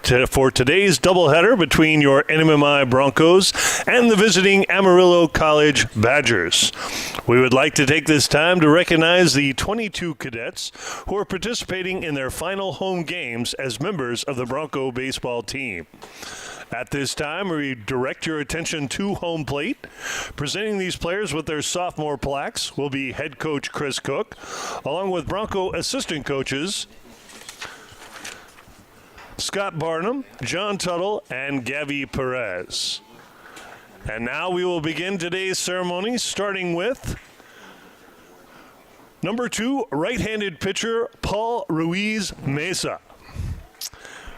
for today's doubleheader between your NMMI Broncos and the visiting Amarillo College Badgers. We would like to take this time to recognize the 22 cadets who are participating in their final home games as members of the Bronco baseball team. At this time, we direct your attention to home plate. Presenting these players with their sophomore plaques will be head coach Chris Cook, along with Bronco assistant coaches Scott Barnum, John Tuttle, and Gavi Perez. And now we will begin today's ceremony, starting with number 2, right-handed pitcher Paul Ruiz Mesa.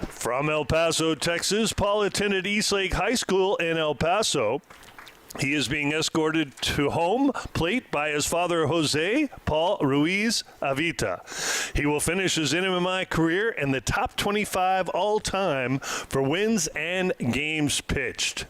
From El Paso, Texas, Paul attended Eastlake High School in El Paso. He is being escorted to home plate by his father, Jose Paul Ruiz Avita. He will finish his NMMI career in the top 25 all-time for wins and games pitched.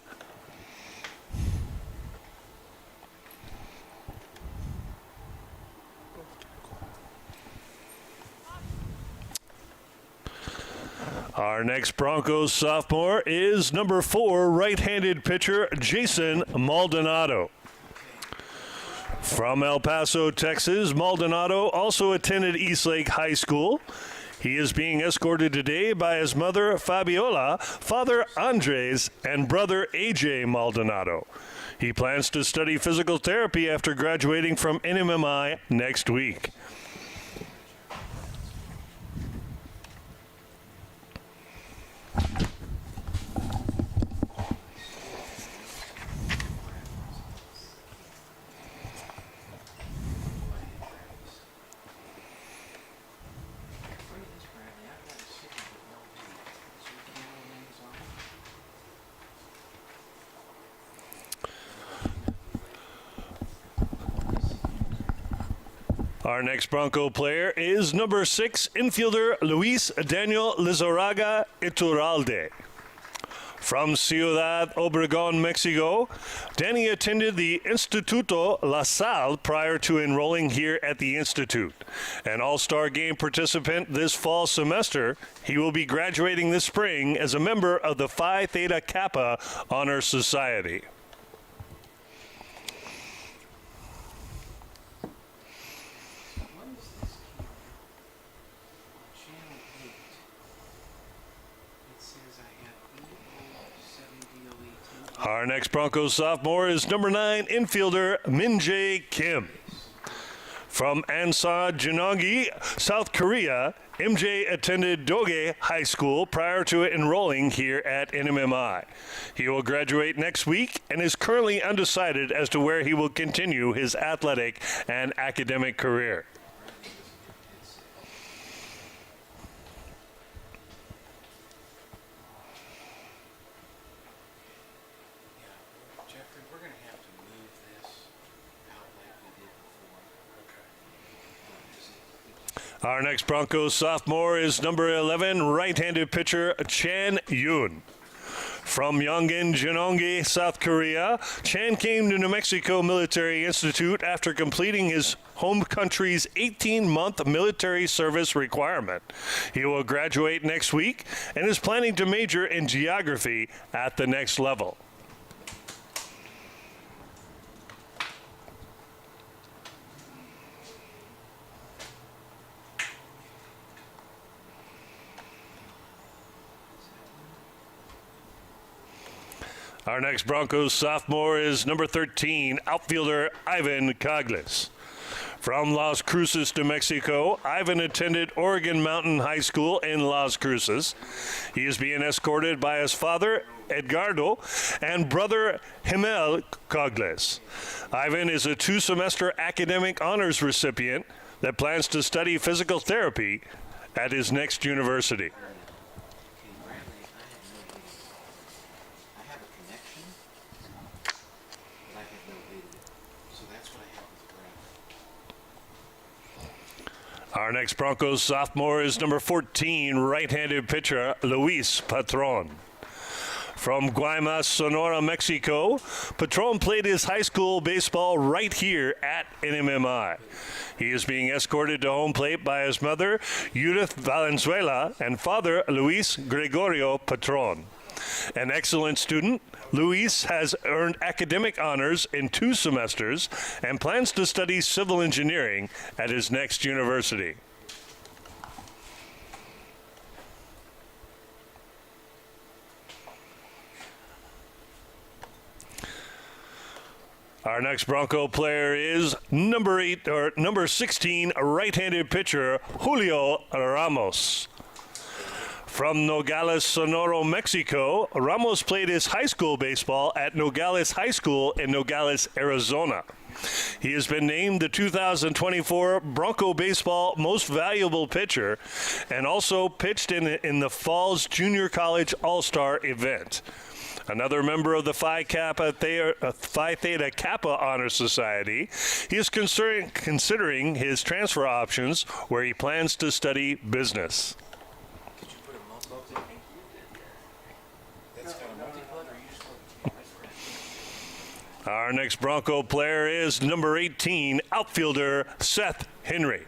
Our next Broncos sophomore is number 4, right-handed pitcher Jason Maldonado. From El Paso, Texas, Maldonado also attended Eastlake High School. He is being escorted today by his mother, Fabiola, father, Andres, and brother, AJ Maldonado. He plans to study physical therapy after graduating from NMMI next week. Our next Bronco player is number 6, infielder Luis Daniel Lizarraga Iturralde. From Ciudad Obregón, Mexico, Danny attended the Instituto La Salle prior to enrolling here at the Institute. An all-star game participant this fall semester, he will be graduating this spring as a member of the Phi Theta Kappa Honor Society. Our next Broncos sophomore is number 9, infielder Min-jae Kim. From Ansa Jeongi, South Korea, MJ attended Doge High School prior to enrolling here at NMMI. He will graduate next week and is currently undecided as to where he will continue his athletic and academic career. Our next Broncos sophomore is number 11, right-handed pitcher Chan Yoon. From Yongin, Jeongi, South Korea, Chan came to New Mexico Military Institute after completing his home country's 18-month military service requirement. He will graduate next week and is planning to major in geography at the next level. Our next Broncos sophomore is number 13, outfielder Ivan Cogles. From Las Cruces, New Mexico, Ivan attended Oregon Mountain High School in Las Cruces. He is being escorted by his father, Edgardo, and brother, Himel Cogles. Ivan is a 2-semester academic honors recipient that plans to study physical therapy at his next university. Our next Broncos sophomore is number 14, right-handed pitcher Luis Patron. From Guaymas, Sonora, Mexico, Patron played his high school baseball right here at NMMI. He is being escorted to home plate by his mother, Judith Valenzuela, and father, Luis Gregorio Patron. An excellent student, Luis has earned academic honors in 2 semesters and plans to study civil engineering at his next university. Our next Bronco player is number 16 right-handed pitcher Julio Ramos. From Nogales, Sonora, Mexico, Ramos played his high school baseball at Nogales High School in Nogales, Arizona. He has been named the 2024 Bronco Baseball Most Valuable Pitcher and also pitched in the Fall's Junior College All-Star event. Another member of the Phi Theta Kappa Honor Society, he is considering his transfer options where he plans to study business. Could you put a multi-plug in? That's got a multi-plug, or you just Our next Bronco player is number 18, outfielder Seth Henry.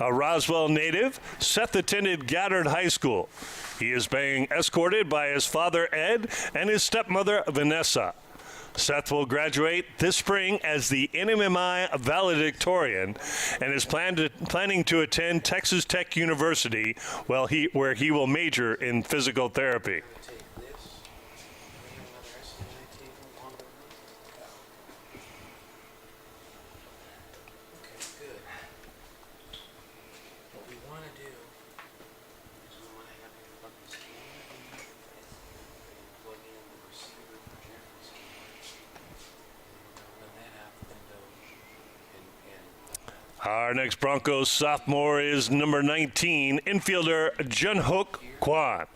A Roswell native, Seth attended Goddard High School. He is being escorted by his father, Ed, and his stepmother, Vanessa. Seth will graduate this spring as the NMMI valedictorian and is planning to attend Texas Tech University where he will major in physical therapy. Our next Broncos sophomore is number 19, infielder Junhook Kwan.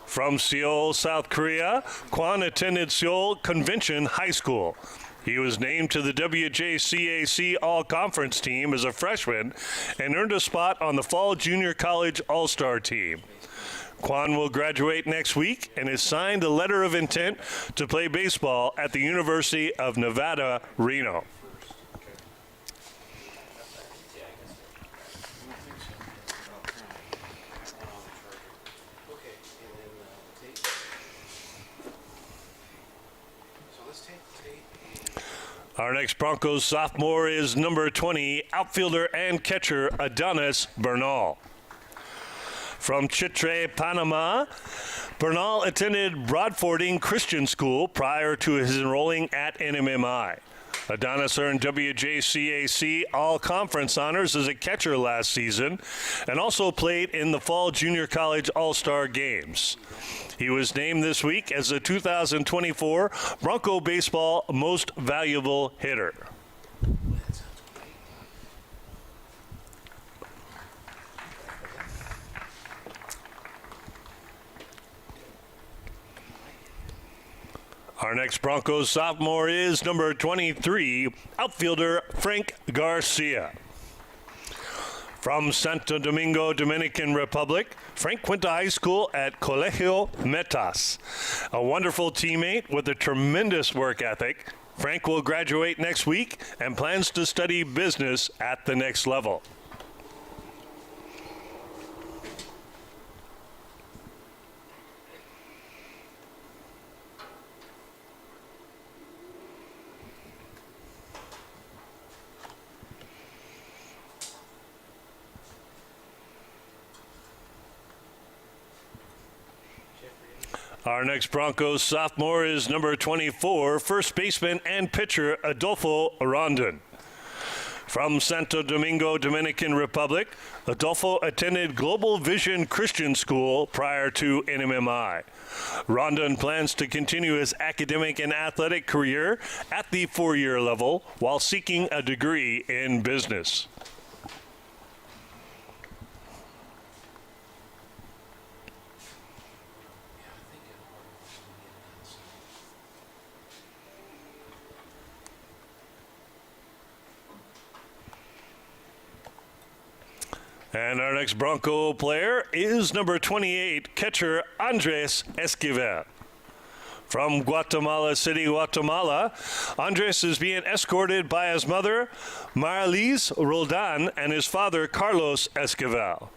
From Seoul, South Korea, Kwan attended Seoul Convention High School. He was named to the WJCAC All-Conference team as a freshman and earned a spot on the Fall Junior College All-Star team. Kwan will graduate next week and has signed a letter of intent to play baseball at the University of Nevada, Reno. Our next Broncos sophomore is number 20, outfielder and catcher Adonis Bernal. From Chitre, Panama, Bernal attended Broadfording Christian School prior to his enrolling at NMMI. Adonis earned WJCAC All-Conference honors as a catcher last season and also played in the Fall Junior College All-Star Games. He was named this week as the 2024 Bronco Baseball Most Valuable Hitter. Our next Broncos sophomore is number 23, outfielder Frank Garcia. From Santo Domingo, Dominican Republic, Frank went to high school at Colegio Metas. A wonderful teammate with a tremendous work ethic, Frank will graduate next week and plans to study business at the next level. Our next Broncos sophomore is number 24, first baseman and pitcher Adolfo Rondon. From Santo Domingo, Dominican Republic, Adolfo attended Global Vision Christian School prior to NMMI. Rondon plans to continue his academic and athletic career at the 4-year level while seeking a degree in business. And our next Bronco player is number 28, catcher Andres Esquivel. From Guatemala City, Guatemala, Andres is being escorted by his mother, Marlies Roldan, and his father, Carlos Esquivel.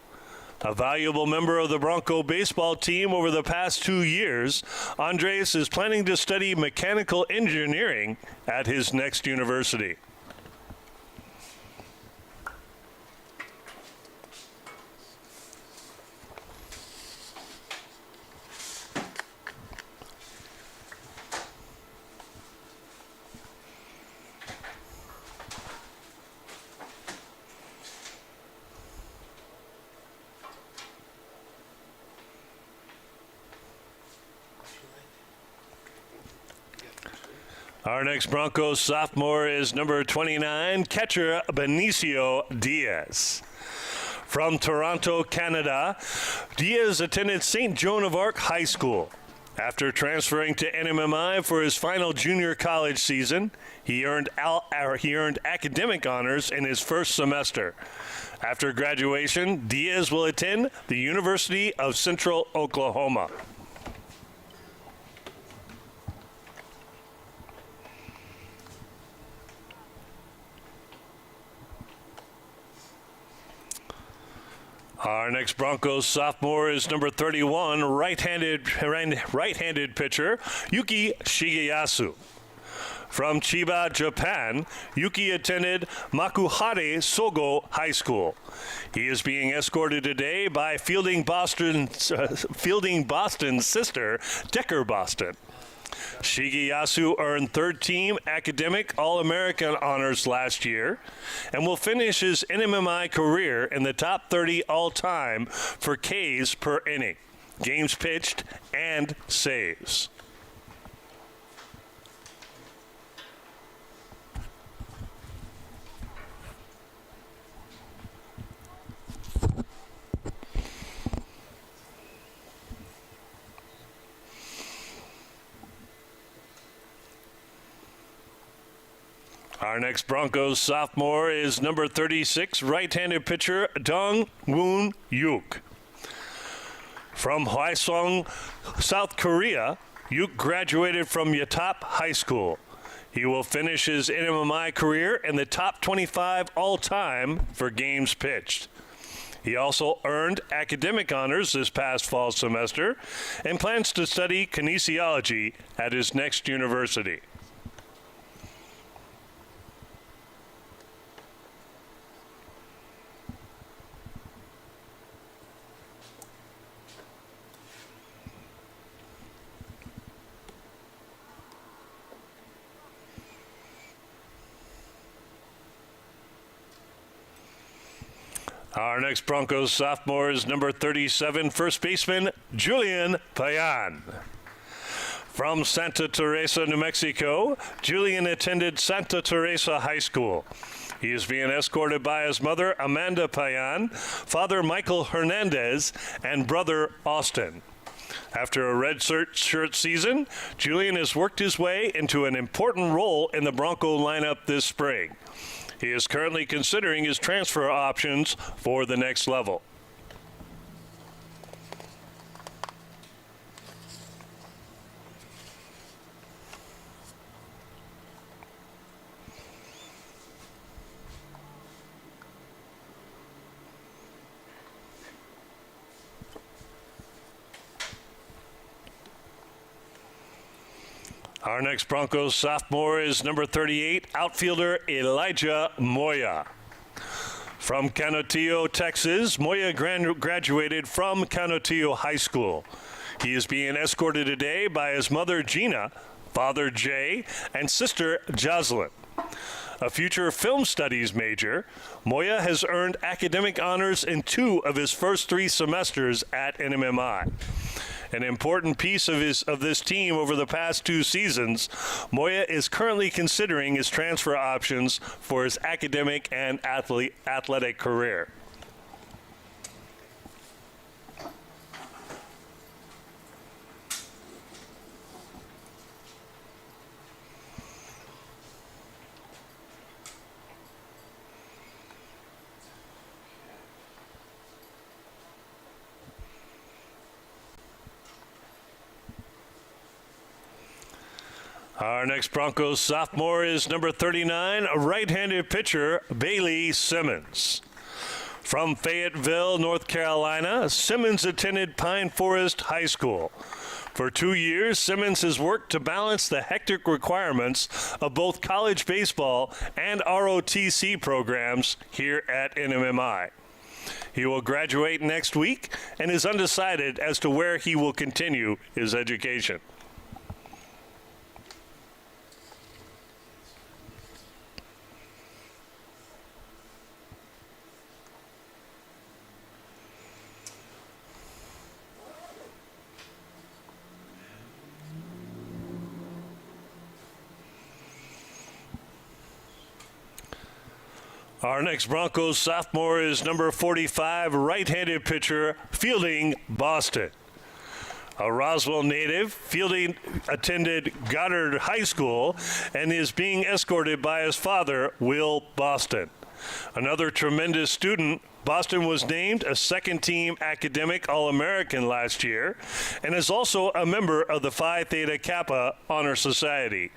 A valuable member of the Bronco baseball team over the past 2 years, Andres is planning to study mechanical engineering at his next university. Our next Broncos sophomore is number 29, catcher Benicio Diaz. From Toronto, Canada, Diaz attended St. Joan of Arc High School. After transferring to NMMI for his final junior college season, he earned academic honors in his first semester. After graduation, Diaz will attend the University of Central Oklahoma. Our next Broncos sophomore is number 31, right-handed pitcher Yuki Shigeyasu. From Chiba, Japan, Yuki attended Makuhari Sogo High School. He is being escorted today by Fielding Boston's sister, Decker Boston. Shigeyasu earned third-team academic All-American honors last year and will finish his NMMI career in the top 30 all-time for Ks per inning, games pitched, and saves. Our next Broncos sophomore is number 36, right-handed pitcher Dong Woon Yuk. From Hwaseong, South Korea, Yuk graduated from Yatop High School. He will finish his NMMI career in the top 25 all-time for games pitched. He also earned academic honors this past fall semester and plans to study kinesiology at his next university. Our next Broncos sophomore is number 37, first baseman Julian Payan. From Santa Teresa, New Mexico, Julian attended Santa Teresa High School. He is being escorted by his mother, Amanda Payan, father Michael Hernandez, and brother Austin. After a red shirt season, Julian has worked his way into an important role in the Bronco lineup this spring. He is currently considering his transfer options for the next level. Our next Broncos sophomore is number 38, outfielder Elijah Moya. From Canutillo, Texas, Moya graduated from Canutillo High School. He is being escorted today by his mother, Gina, father, Jay, and sister, Jocelyn. A future film studies major, Moya has earned academic honors in 2 of his first 3 semesters at NMMI. An important piece of this team over the past 2 seasons, Moya is currently considering his transfer options for his academic and athletic career. Our next Broncos sophomore is number 39, right-handed pitcher Bailey Simmons. From Fayetteville, North Carolina, Simmons attended Pine Forest High School. For 2 years, Simmons has worked to balance the hectic requirements of both college baseball and ROTC programs here at NMMI. He will graduate next week and is undecided as to where he will continue his education. Our next Broncos sophomore is number 45, right-handed pitcher Fielding Boston. A Roswell native, Fielding attended Goddard High School and is being escorted by his father, Will Boston. Another tremendous student, Boston was named a second-team academic All-American last year and is also a member of the Phi Theta Kappa Honor Society.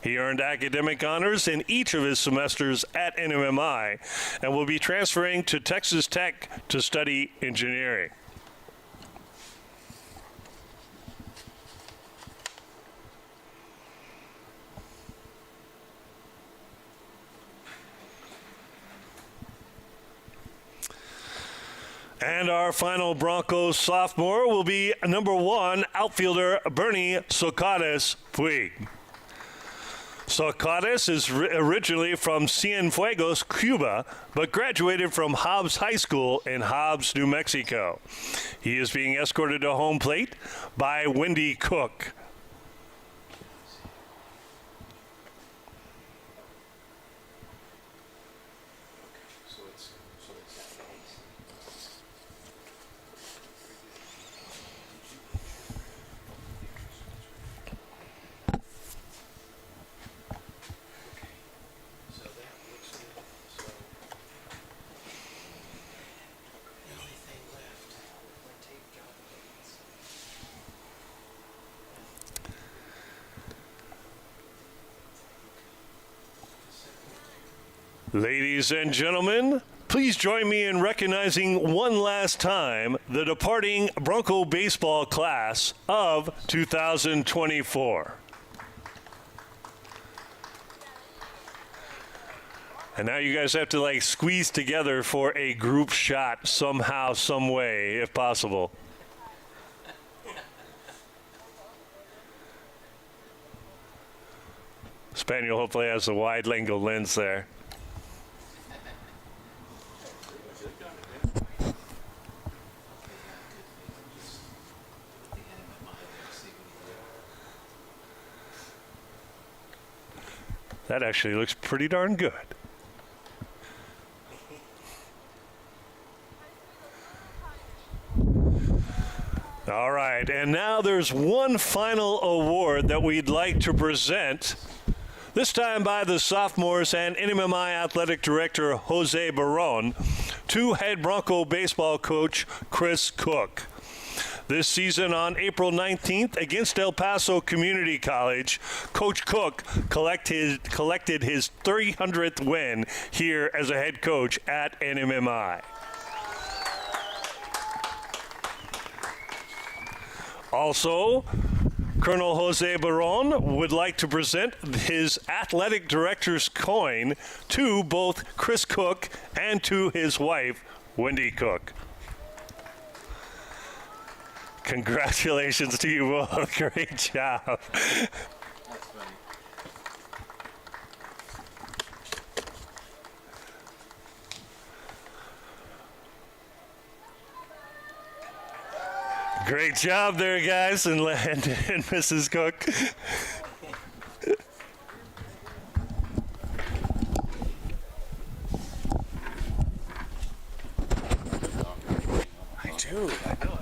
He earned academic honors in each of his semesters at NMMI and will be transferring to Texas Tech to study engineering. And our final Broncos sophomore will be number 1 outfielder Bernie Socrates Puig. Socrates is originally from Cienfuegos, Cuba, but graduated from Hobbs High School in Hobbs, New Mexico. He is being escorted to home plate by Wendy Cook. Ladies and gentlemen, please join me in recognizing one last time the departing Bronco baseball class of 2024. And now you guys have to squeeze together for a group shot somehow, some way, if possible. Spaniel hopefully has a wide-angle lens there. That actually looks pretty darn good. All right, and now there's one final award that we'd like to present, this time by the sophomores and NMMI Athletic Director Jose Barron to head Bronco baseball coach Chris Cook. This season on April 19th against El Paso Community College, Coach Cook collected his 300th win here as a head coach at NMMI. Also, Colonel Jose Barron would like to present his athletic director's coin to both Chris Cook and to his wife, Wendy Cook. Congratulations to you both. Great job. That's funny. Great job there, guys, and Mrs. Cook. I do. I know.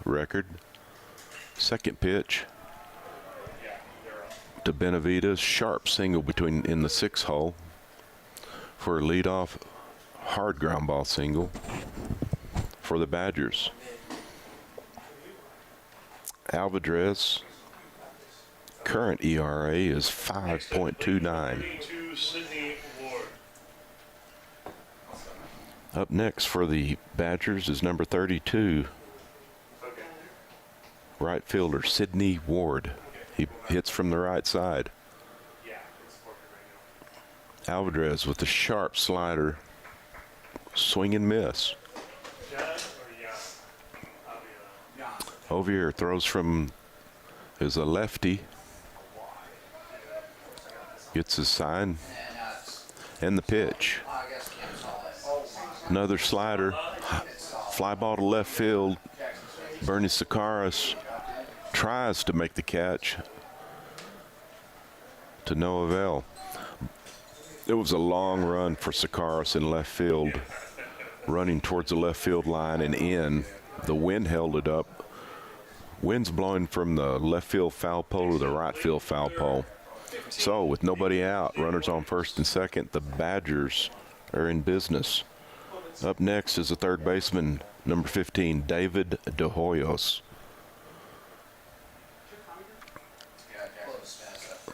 record. Second pitch to Benavides, sharp single in the 6 hole for a leadoff hard ground ball single for the Badgers. Alvarez, current ERA is 5.29. Up next for the Badgers is number 32, right fielder Sidney Ward. He hits from the right side. Alvarez with the sharp slider, swing and miss. Ovier throws is a lefty. Gets his sign and the pitch. Another slider, fly ball to left field. Bernie Sakaris tries to make the catch to no avail. It was a long run for Sakaris in left field, running towards the left field line and in. The wind held it up. Wind's blowing from the left field foul pole to the right field foul pole. So with nobody out, runners on first and second, the Badgers are in business. Up next is the third baseman, number 15, David De Hoyos.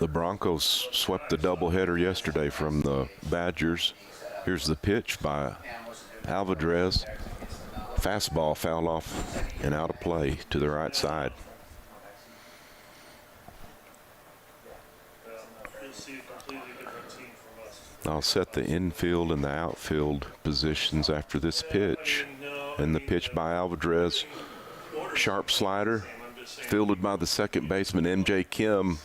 The Broncos swept the doubleheader yesterday from the Badgers. Here's the pitch by Alvarez. Fastball fouled off and out of play to the right side. I'll set the infield and the outfield positions after this pitch. And the pitch by Alvarez, sharp slider, fielded by the second baseman MJ Kim.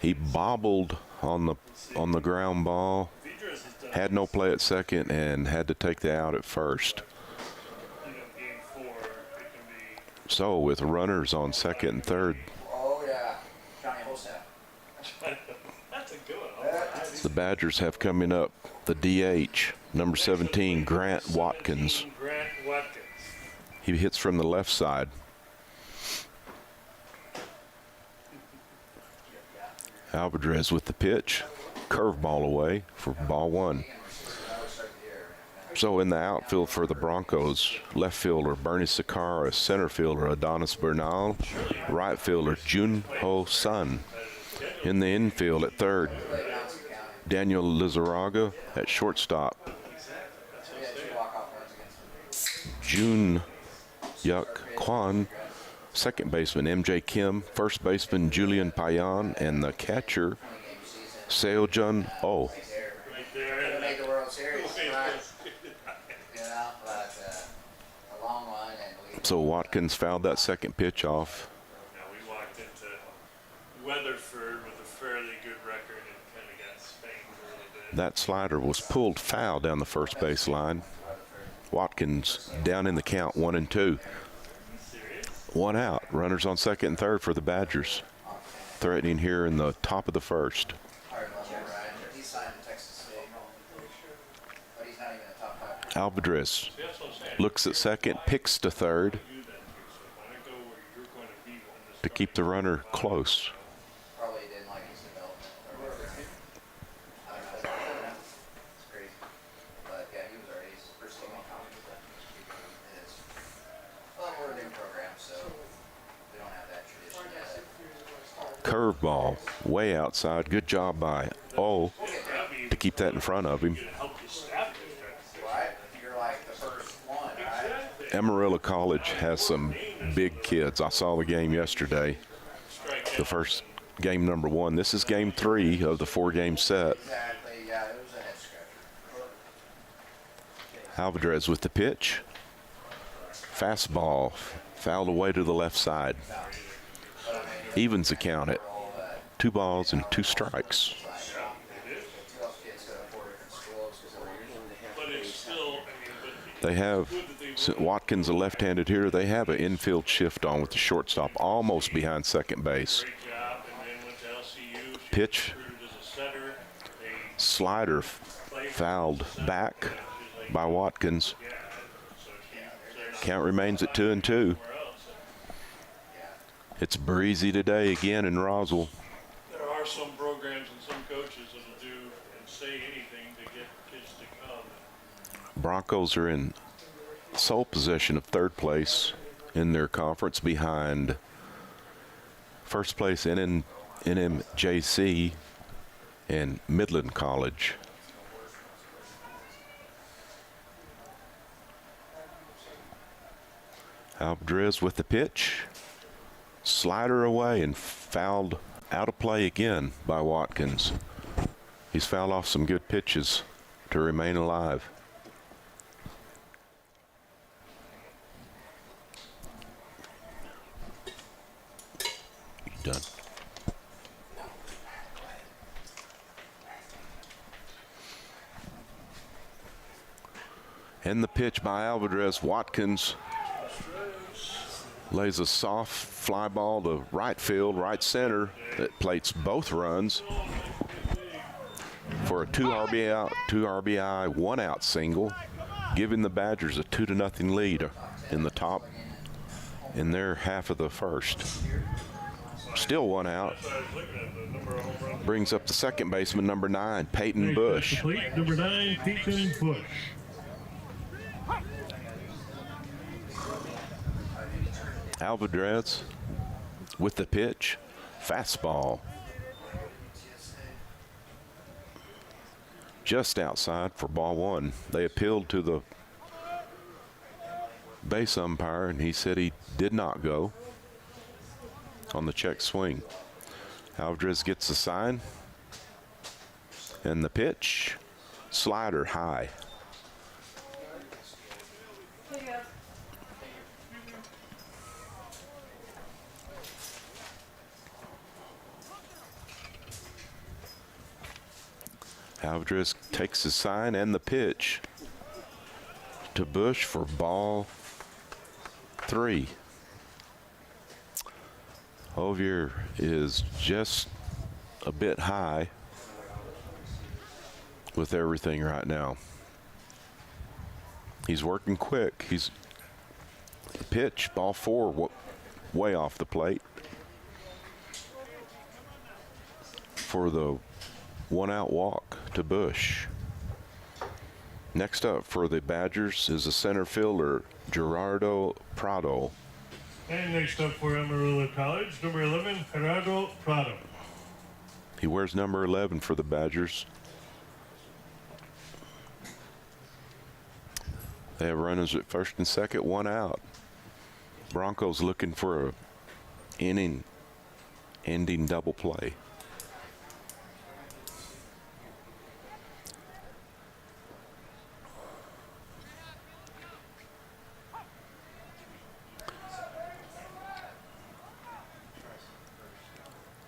He bobbled on the ground ball, had no play at second, and had to take the out at first. So with runners on second and third, the Badgers have coming up the DH, number 17, Grant Watkins. He hits from the left side. Alvarez with the pitch, curveball away for ball one. So in the outfield for the Broncos, left fielder Bernie Sakaris, center fielder Adonis Bernal, right fielder Junho Sun. In the infield at third, Daniel Lizarraga. At shortstop, Jun Yuk Kwan. Second baseman MJ Kim. First baseman Julian Payan. And the catcher Seojun Oh. Make the World Series, a long one, and So Watkins fouled that second pitch off. Now we walked into Weatherford with a fairly good record and kind of got spanked a little bit. That slider was pulled foul down the first base line. Watkins down in the count, 1-2. One out. Runners on second and third for the Badgers. Threatening here in the top of the first. he's signed in Texas State, but he's not even a top 5. Alvarez looks at second, picks to third to keep the runner close. Probably didn't like his development. I don't know. It's crazy. But yeah, he was already his first team on college. Well, we're a new program, so we don't have that tradition yet. Curveball way outside. Good job by O to keep that in front of him. Right? You're like the first one, right? Amarillo College has some big kids. I saw the game yesterday. The first game number 1. This is game 3 of the 4-game set. Exactly, yeah, it was a head scratcher. Alvarez with the pitch. Fastball fouled away to the left side. Evens the count at 2 balls and 2 strikes. They have Watkins, a left-handed hitter. They have an infield shift on with the shortstop almost behind second base. Pitch, slider fouled back by Watkins. Count remains at 2-2. It's breezy today again in Roswell. There are some programs and some coaches that'll do and say anything to get kids to come. Broncos are in sole possession of third place in their conference behind first place NMJC and Midland College. Alvarez with the pitch. Slider away and fouled out of play again by Watkins. He's fouled off some good pitches to remain alive. Done. And the pitch by Alvarez. Watkins lays a soft fly ball to right field, right center that plates both runs for a two RBI, one out single, giving the Badgers a 2-0 lead in the top in their half of the first. Still one out. Brings up the second baseman, number 9, Peyton Bush. Number 9, Peyton Bush. Alvarez with the pitch, fastball. Just outside for ball 1. They appealed to the base umpire, and he said he did not go on the check swing. Alvarez gets the sign, and the pitch, slider high. Alvarez takes his sign and the pitch to Bush for ball 3. Ovier is just a bit high with everything right now. He's working quick. He's pitch, ball 4, way off the plate for the one-out walk to Bush. Next up for the Badgers is the center fielder, Gerardo Prado. And next up for Amarillo College, number 11, Gerardo Prado. He wears number 11 for the Badgers. They have runners at first and second, one out. Broncos looking for a inning-ending double play.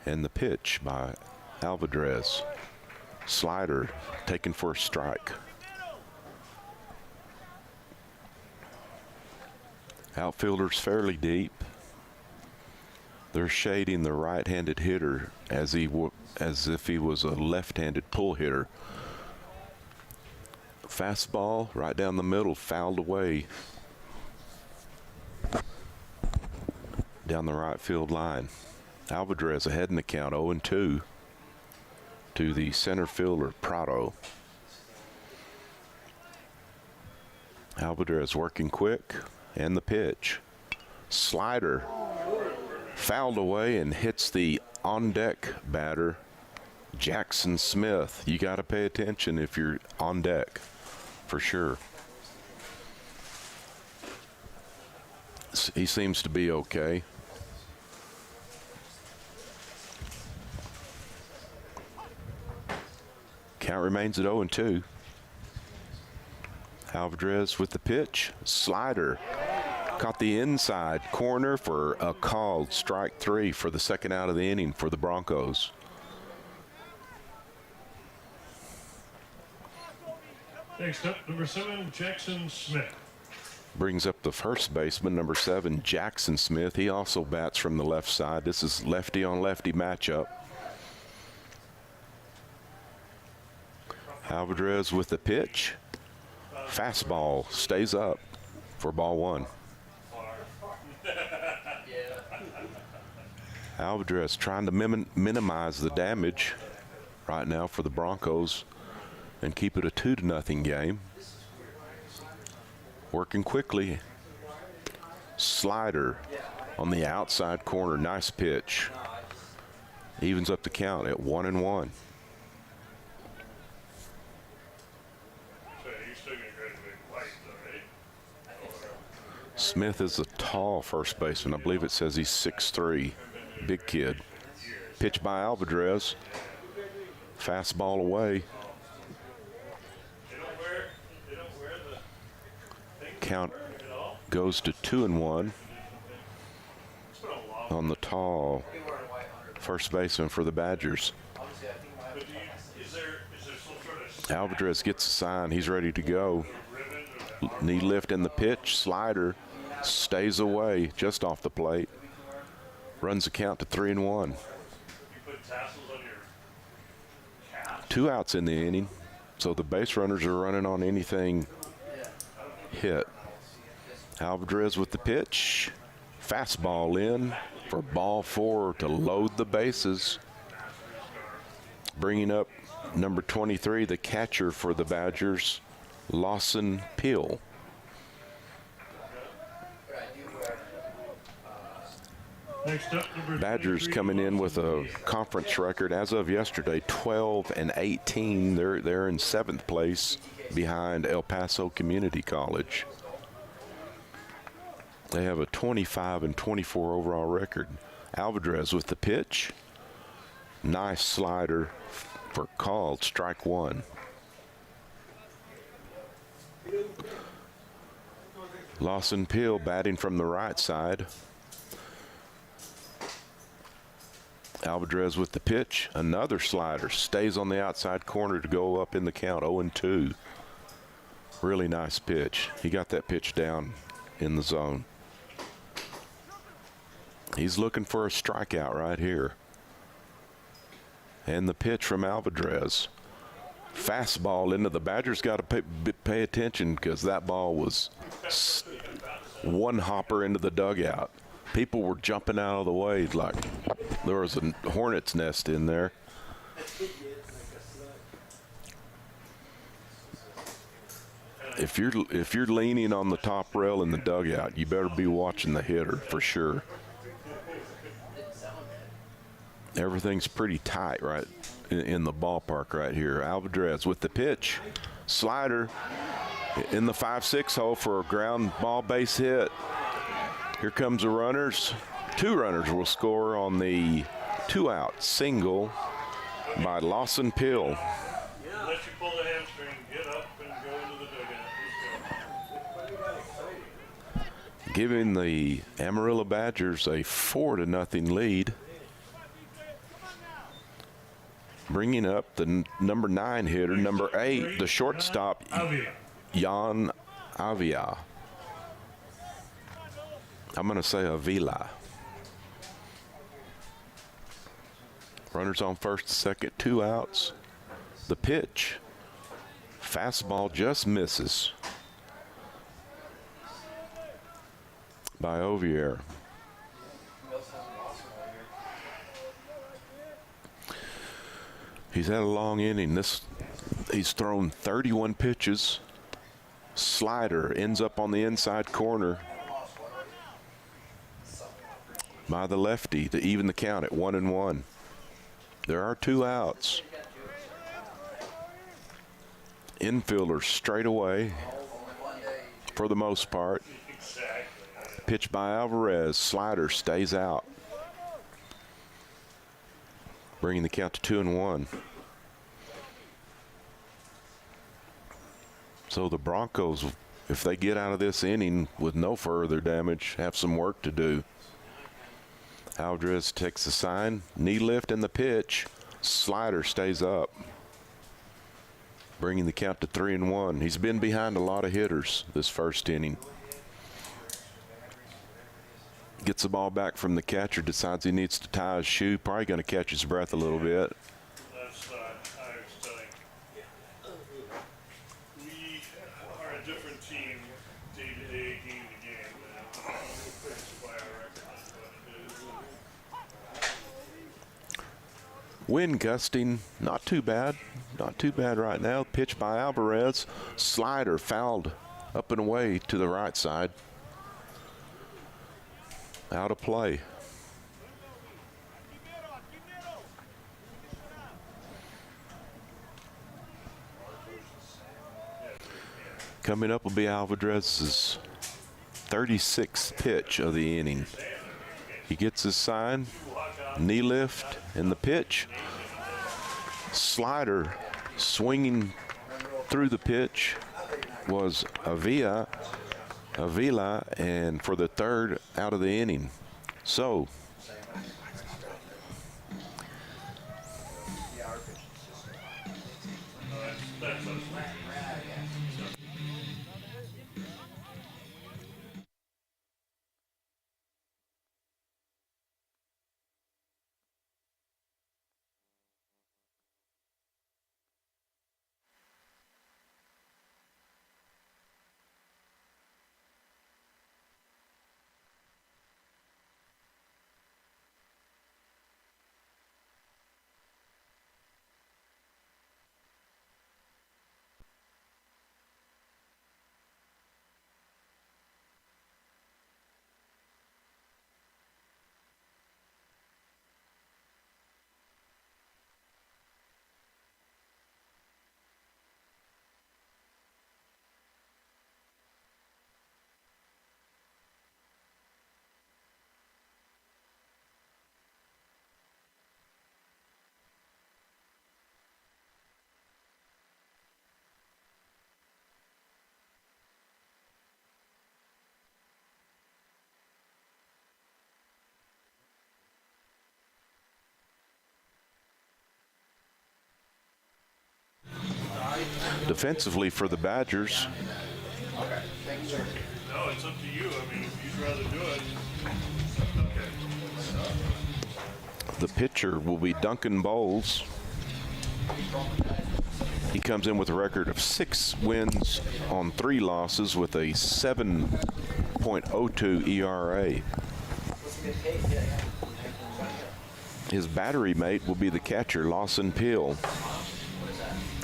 And the pitch by Alvarez. Slider taken for a strike. Outfielders fairly deep. They're shading the right-handed hitter as if he was a left-handed pull hitter. Fastball right down the middle, fouled away down the right field line. Alvarez ahead in the count, 0-2 to the center fielder, Prado. Alvarez working quick, and the pitch. Slider fouled away and hits the on-deck batter, Jackson Smith. You got to pay attention if you're on deck, for sure. He seems to be okay. Count remains at 0-2. Alvarez with the pitch. Slider caught the inside corner for a called strike 3 for the second out of the inning for the Broncos. Next up, number 7, Jackson Smith. Brings up the first baseman, number 7, Jackson Smith. He also bats from the left side. This is lefty on lefty matchup. Alvarez with the pitch. Fastball stays up for ball 1. Alvarez trying to minimize the damage right now for the Broncos and keep it a 2-0 game. Working quickly. Slider on the outside corner. Nice pitch. Evens up the count at 1-1. Smith is a tall first baseman. I believe it says he's 6'3". Big kid. Pitch by Alvarez. Fastball away. Count goes to 2-1 on the tall first baseman for the Badgers. Alvarez gets a sign. He's ready to go. Knee lift in the pitch. Slider stays away just off the plate. Runs the count to 3-1. 2 outs in the inning. So the base runners are running on anything hit. Alvarez with the pitch. Fastball in for ball 4 to load the bases. Bringing up number 23, the catcher for the Badgers, Lawson Peel. Badgers coming in with a conference record as of yesterday, 12-18. They're in 7th place behind El Paso Community College. They have a 25-24 overall record. Alvarez with the pitch. Nice slider for called strike 1. Lawson Peel batting from the right side. Alvarez with the pitch. Another slider. Stays on the outside corner to go up in the count, 0-2. Really nice pitch. He got that pitch down in the zone. He's looking for a strikeout right here. And the pitch from Alvarez. Fastball into the Badgers. Got to pay attention because that ball was one hopper into the dugout. People were jumping out of the way like there was a hornet's nest in there. If you're leaning on the top rail in the dugout, you better be watching the hitter for sure. Everything's pretty tight right in the ballpark right here. Alvarez with the pitch. Slider in the 5-6 hole for a ground ball base hit. Here comes the runners. 2 runners will score on the 2-out single by Lawson Peel. Unless you pull the hamstring, get up and go into the dugout. Giving the Amarillo Badgers a 4-0 lead. Bringing up the number 9 hitter, number 8, the shortstop, Jan Avila. I'm going to say Avila. Runners on first, second, 2 outs. The pitch. Fastball just misses by Ovier. He's had a long inning. He's thrown 31 pitches. Slider ends up on the inside corner by the lefty to even the count at 1-1. There are 2 outs. Infielders straight away for the most part. Pitch by Alvarez. Slider stays out, bringing the count to 2-1. So the Broncos, if they get out of this inning with no further damage, have some work to do. Alvarez takes the sign, knee lift in the pitch. Slider stays up, bringing the count to 3-1. He's been behind a lot of hitters this first inning. Gets the ball back from the catcher, decides he needs to tie his shoe, probably going to catch his breath a little bit. That's I was telling. We are a different team day to day, game to game. By our record, but it is. Wind gusting, not too bad. Not too bad right now. Pitch by Alvarez. Slider fouled up and away to the right side. Out of play. Coming up will be Alvarez's 36th pitch of the inning. He gets his sign, knee lift, and the pitch. Slider swinging through the pitch was Avila, and for the third out of the inning. So, defensively for the Badgers, No, it's up to you. I mean, if you'd rather do it. the pitcher will be Duncan Bowles. He comes in with a record of 6 wins on 3 losses with a 7.02 ERA. His battery mate will be the catcher, Lawson Peel.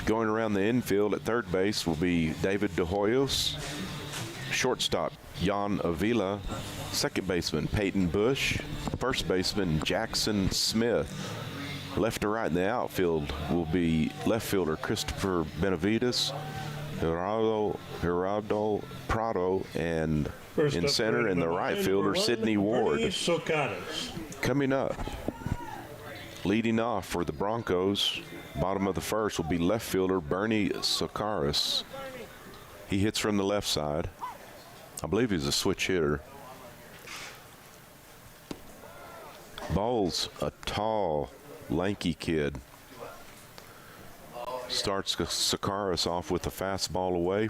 Going around the infield at third base will be David De Hoyos. Shortstop, Jan Avila. Second baseman, Peyton Bush. First baseman, Jackson Smith. Left to right in the outfield will be left fielder Christopher Benavides, Gerardo Prado, and First in up center for in the number right 9, fielder number 1, Sidney Ward. Bernie Socadas. Coming up, leading off for the Broncos, bottom of the first will be left fielder Bernie Socaras. He hits from the left side. I believe he's a switch hitter. Bowles, a tall, lanky kid. Starts Socaras off with a fastball away.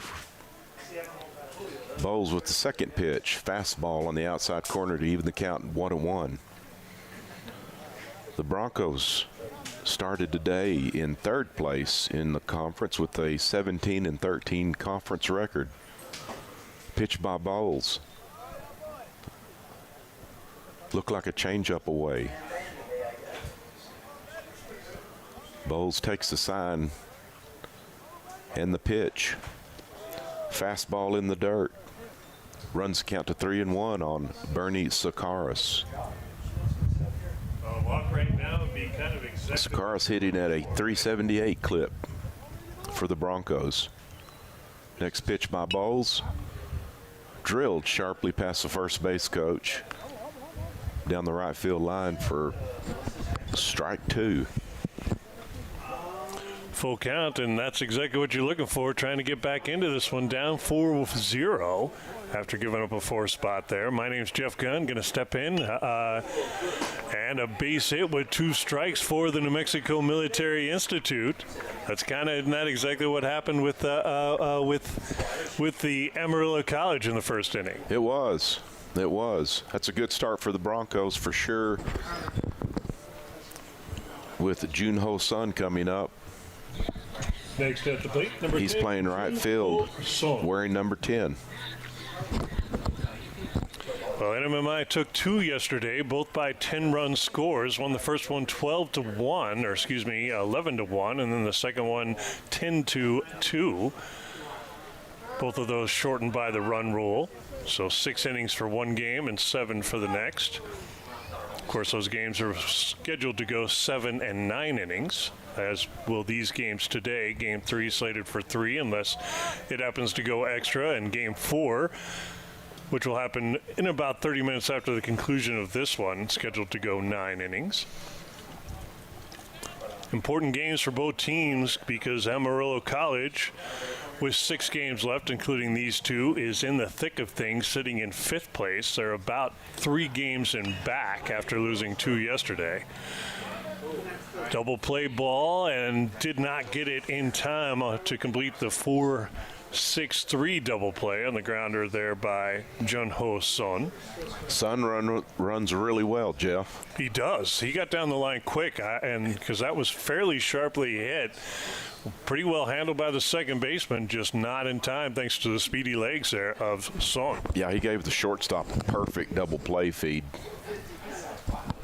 Bowles with the second pitch, fastball on the outside corner to even the count 1-1. The Broncos started today in third place in the conference with a 17-13 conference record. Pitch by Bowles. Looked like a changeup away. Bowles takes the sign and the pitch. Fastball in the dirt. Runs the count to 3-1 on Bernie Socaras. Walk right now would be kind of exactly. Socaras hitting at a 378 clip for the Broncos. Next pitch by Bowles. Drilled sharply past the first base coach. Down the right field line for strike 2. Full count, and that's exactly what you're looking for, trying to get back into this one, down 4-0 after giving up a 4 spot there. My name's Jeff Gunn, going to step in, and a base hit with 2 strikes for the New Mexico Military Institute. That's kind of not exactly what happened with the Amarillo College in the first inning. It was. That's a good start for the Broncos for sure. With Junho Sun coming up. Next at the plate, number 10. He's playing right field, Son. wearing number 10. Well, NMMI took 2 yesterday, both by 10-run scores. Won the first one 12-1, or excuse me, 11-1, and then the second one 10-2. Both of those shortened by the run rule. So 6 innings for one game and 7 for the next. Of course, those games are scheduled to go 7 and 9 innings, as will these games today. Game 3 slated for 3, unless it happens to go extra, and Game 4, which will happen in about 30 minutes after the conclusion of this one, scheduled to go 9 innings. Important games for both teams because Amarillo College, with 6 games left, including these 2, is in the thick of things, sitting in 5th place. They're about 3 games in back after losing 2 yesterday. Double play ball and did not get it in time to complete the 4-6-3 double play on the grounder there by Jun-Ho Son. Son runs really well, Jeff. He does. He got down the line quick, and because that was fairly sharply hit. Pretty well handled by the second baseman, just not in time thanks to the speedy legs there of Son. Yeah, he gave the shortstop a perfect double play feed.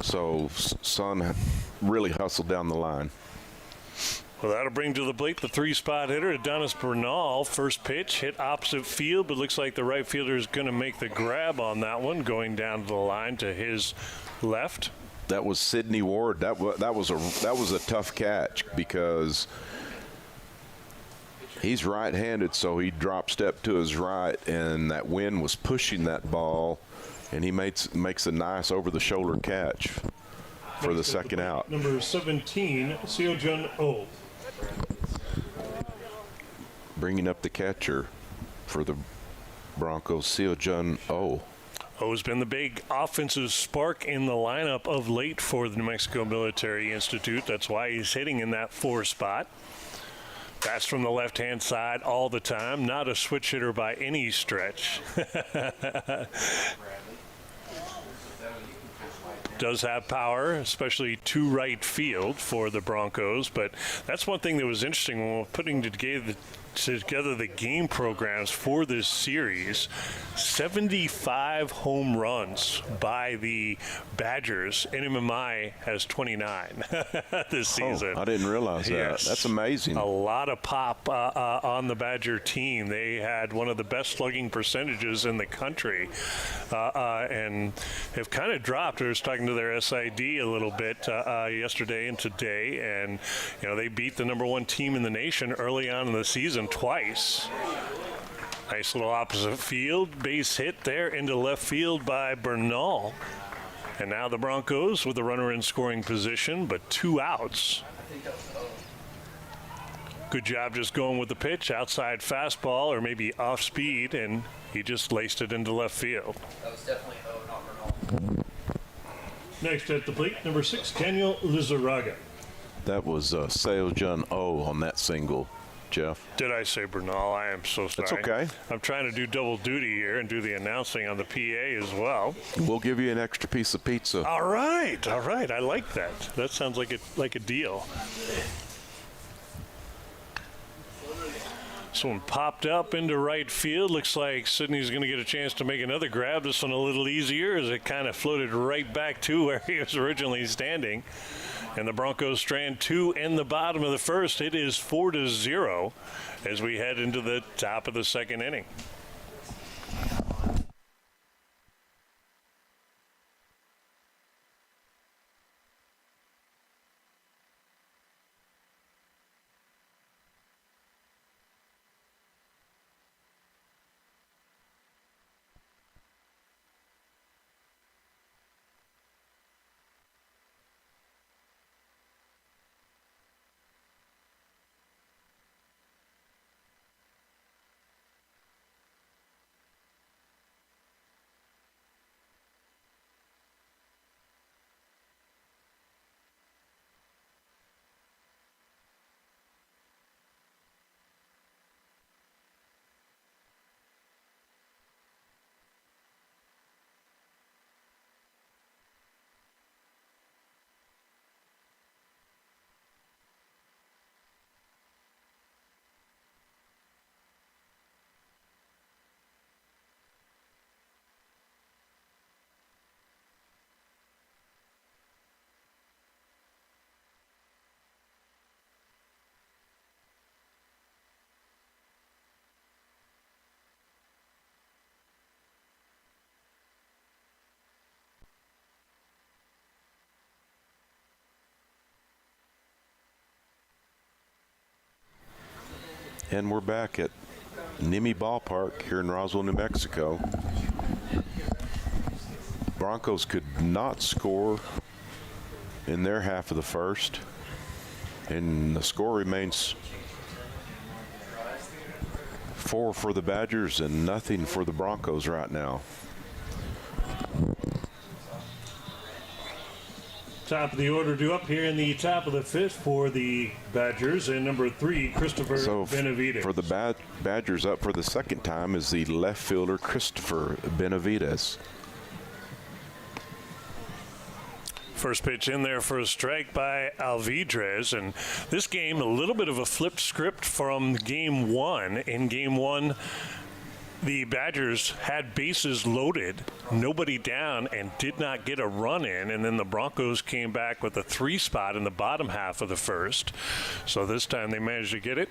So Son really hustled down the line. Well, that'll bring to the plate the 3-spot hitter, Adonis Bernal. First pitch hit opposite field, but looks like the right fielder is going to make the grab on that one, going down to the line to his left. That was Sidney Ward. That was a tough catch because he's right-handed, so he drop step to his right, and that wind was pushing that ball, and he makes a nice over-the-shoulder catch for the second out. Number 17, Seo-Jun Oh. Bringing up the catcher for the Broncos, Seo-Jun Oh. O's been the big offensive spark in the lineup of late for the New Mexico Military Institute. That's why he's hitting in that 4 spot. That's from the left-hand side all the time. Not a switch hitter by any stretch. Does have power, especially to right field for the Broncos. But that's one thing that was interesting when we're putting together the game programs for this series. 75 home runs by the Badgers. NMMI has 29 this season. I didn't realize that. Yes. That's amazing. A lot of pop on the Badger team. They had one of the best slugging percentages in the country, and have kind of dropped. I was talking to their SID a little bit yesterday and today, and they beat the number 1 team in the nation early on in the season twice. Nice little opposite field base hit there into left field by Bernal. And now the Broncos with the runner in scoring position, but 2 outs. Good job just going with the pitch, outside fastball or maybe off speed, and he just laced it into left field. That was definitely not Bernal. Next at the plate, number 6, Daniel Lizarraga. That was Seo-Jun Oh on that single, Jeff. Did I say Bernal? I am so sorry. That's okay. I'm trying to do double duty here and do the announcing on the PA as well. We'll give you an extra piece of pizza. All right. I like that. That sounds like a deal. This one popped up into right field. Looks like Sidney's going to get a chance to make another grab. This one a little easier as it kind of floated right back to where he was originally standing. And the Broncos strand 2 in the bottom of the first. It is 4-0 as we head into the top of the second inning. And we're back at Nimi Ballpark here in Roswell, New Mexico. Broncos could not score in their half of the first, and the score remains 4 for the Badgers and nothing for the Broncos right now. Top of the order due up here in the top of the fifth for the Badgers, and number 3, Christopher Benavides. For the Badgers, up for the second time is the left fielder Christopher Benavides. First pitch in there for a strike by Alvidrez, and this game a little bit of a flipped script from game 1. In game 1, the Badgers had bases loaded, nobody down, and did not get a run in, and then the Broncos came back with a 3 spot in the bottom half of the first. So this time they managed to get it.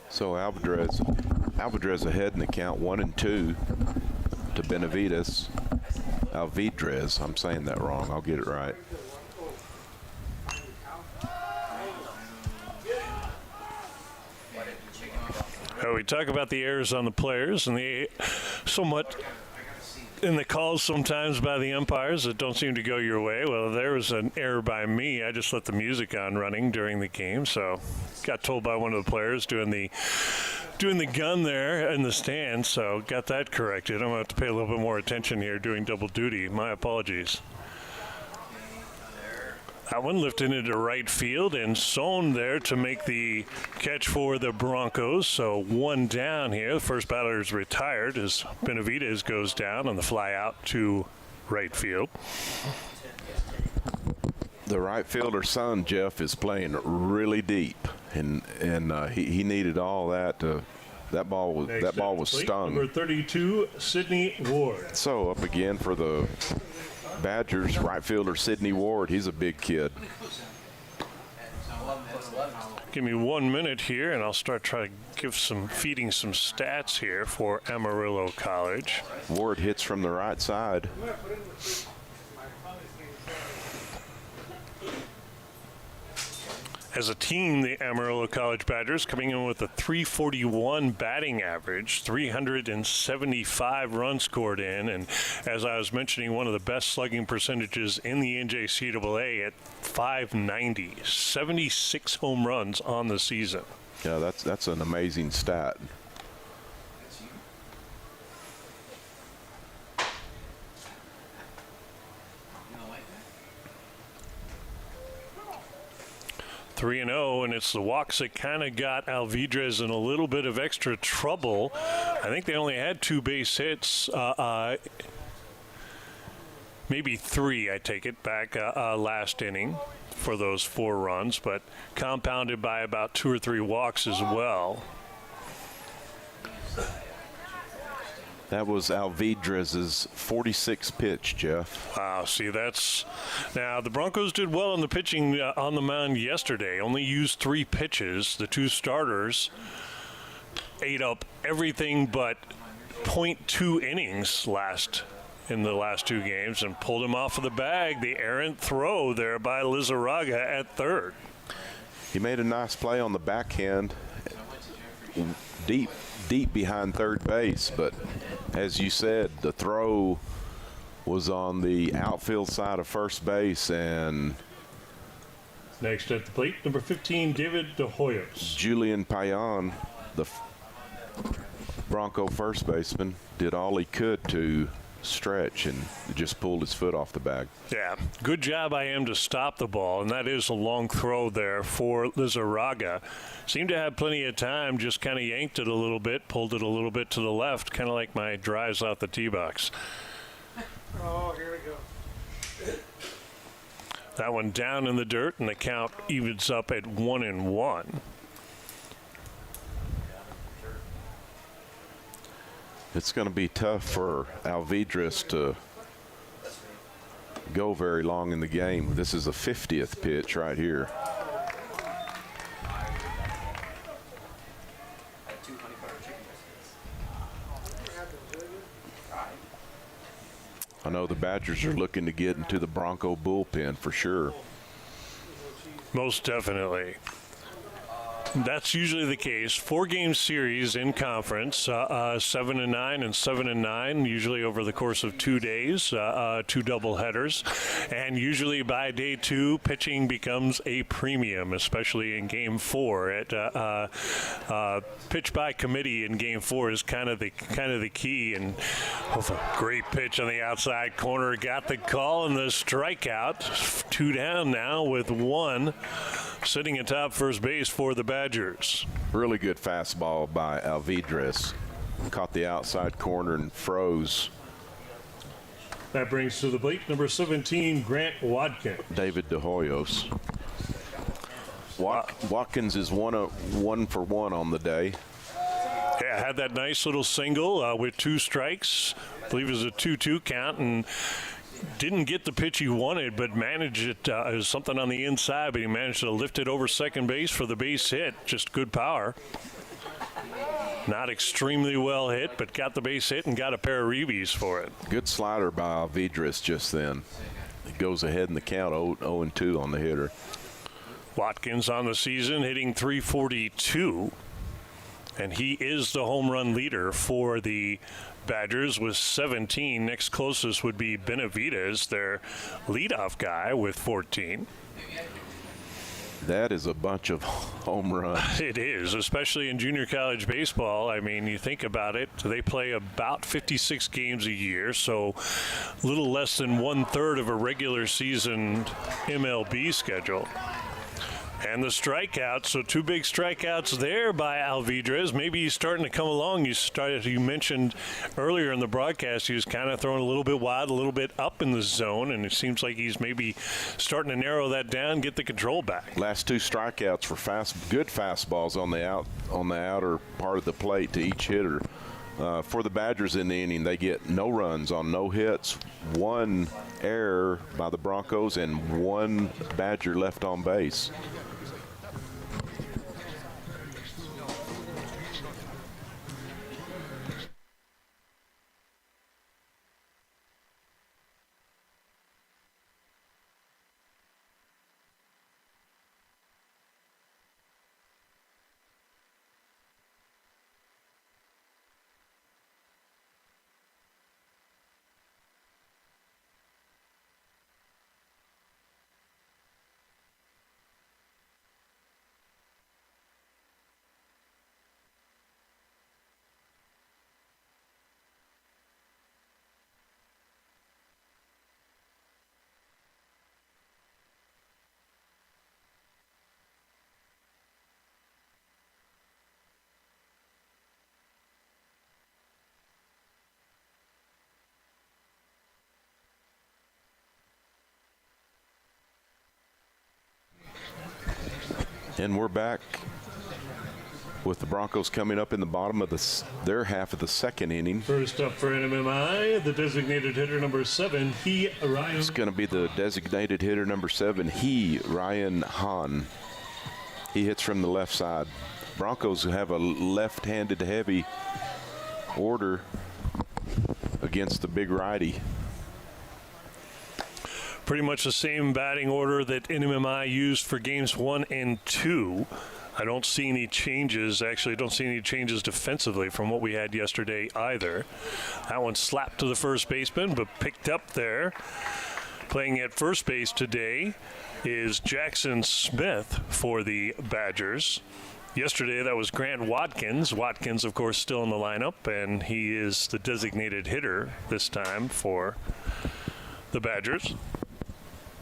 So Alvidrez ahead in the count 1-2 to Benavides. Alvidrez, I'm saying that wrong. I'll get it right. We talk about the errors on the players and the somewhat in the calls sometimes by the umpires that don't seem to go your way. Well, there was an error by me. I just let the music on running during the game, so got told by one of the players doing the gun there in the stand, so got that corrected. I'm going to have to pay a little bit more attention here doing double duty. My apologies. That one lifted into right field and Sohn there to make the catch for the Broncos. So 1 down here. The first batter is retired as Benavides goes down on the fly out to right field. The right fielder son, Jeff, is playing really deep, and he needed all that. That ball was stung. Number 32, Sidney Ward. So up again for the Badgers, right fielder Sidney Ward. He's a big kid. Give me 1 minute here, and I'll start trying to feeding some stats here for Amarillo College. Ward hits from the right side. As a team, the Amarillo College Badgers coming in with a .341 batting average, 375 runs scored in, and as I was mentioning, one of the best slugging percentages in the NJCAA at .590, 76 home runs on the season. Yeah, that's an amazing stat. 3-0, and it's the walks that kind of got Alvidrez in a little bit of extra trouble. I think they only had 2 base hits, maybe 3, I take it, back last inning for those 4 runs, but compounded by about 2 or 3 walks as well. That was Alvidrez's 46th pitch, Jeff. Wow, see, now the Broncos did well in the pitching on the mound yesterday. Only used 3 pitches. The 2 starters ate up everything but .2 innings in the last 2 games and pulled him off of the bag. The errant throw there by Lizarraga at third. He made a nice play on the backhand, deep behind third base, but as you said, the throw was on the outfield side of first base, and next at the plate, number 15, David De Hoyos. Julian Payan, the Bronco first baseman, did all he could to stretch and just pulled his foot off the bag. Yeah, good job by him to stop the ball, and that is a long throw there for Lizarraga. Seemed to have plenty of time, just kind of yanked it a little bit, pulled it a little bit to the left, kind of like my drives out the tee box. Oh, here we go. That one down in the dirt, and the count evens up at 1-1. It's going to be tough for Alvidrez to go very long in the game. This is a 50th pitch right here. I know the Badgers are looking to get into the Bronco bullpen for sure. Most definitely. That's usually the case. 4-game series in conference, 7-9 and 7-9, usually over the course of 2 days, 2 doubleheaders. And usually by day 2, pitching becomes a premium, especially in Game 4. Pitch by committee in Game 4 is kind of the key. And a great pitch on the outside corner, got the call and the strikeout. 2 down now with 1 sitting atop first base for the Badgers. Really good fastball by Alvidrez. Caught the outside corner and froze. That brings to the plate number 17, Grant Watkins. David De Hoyos. Watkins is 1 for 1 on the day. Yeah, had that nice little single with 2 strikes. I believe it was a 2-2 count, and didn't get the pitch he wanted, but managed it. It was something on the inside, but he managed to lift it over second base for the base hit. Just good power. Not extremely well hit, but got the base hit and got a pair of rebies for it. Good slider by Alvidrez just then. He goes ahead in the count, 0-2 on the hitter. Watkins on the season hitting .342, and he is the home run leader for the Badgers with 17. Next closest would be Benavidez, their leadoff guy, with 14. That is a bunch of home runs. It is, especially in junior college baseball. I mean, you think about it, they play about 56 games a year, so a little less than 1/3 of a regular season MLB schedule. And the strikeouts, so 2 big strikeouts there by Alvidrez. Maybe he's starting to come along. You mentioned earlier in the broadcast he was kind of throwing a little bit wide, a little bit up in the zone, and it seems like he's maybe starting to narrow that down, get the control back. Last 2 strikeouts were good fastballs on the outer part of the plate to each hitter. For the Badgers in the inning, they get no runs on no hits, 1 error by the Broncos, and 1 Badger left on base. And we're back with the Broncos coming up in the bottom of their half of the second inning. First up for NMMI, the designated hitter number 7, Ryan. It's going to be the designated hitter number 7, Ryan Hahn. He hits from the left side. Broncos have a left-handed heavy order against the big righty. Pretty much the same batting order that NMMI used for games 1 and 2. I don't see any changes. Actually, I don't see any changes defensively from what we had yesterday either. That one slapped to the first baseman, but picked up there. Playing at first base today is Jackson Smith for the Badgers. Yesterday, that was Grant Watkins. Watkins, of course, still in the lineup, and he is the designated hitter this time for the Badgers.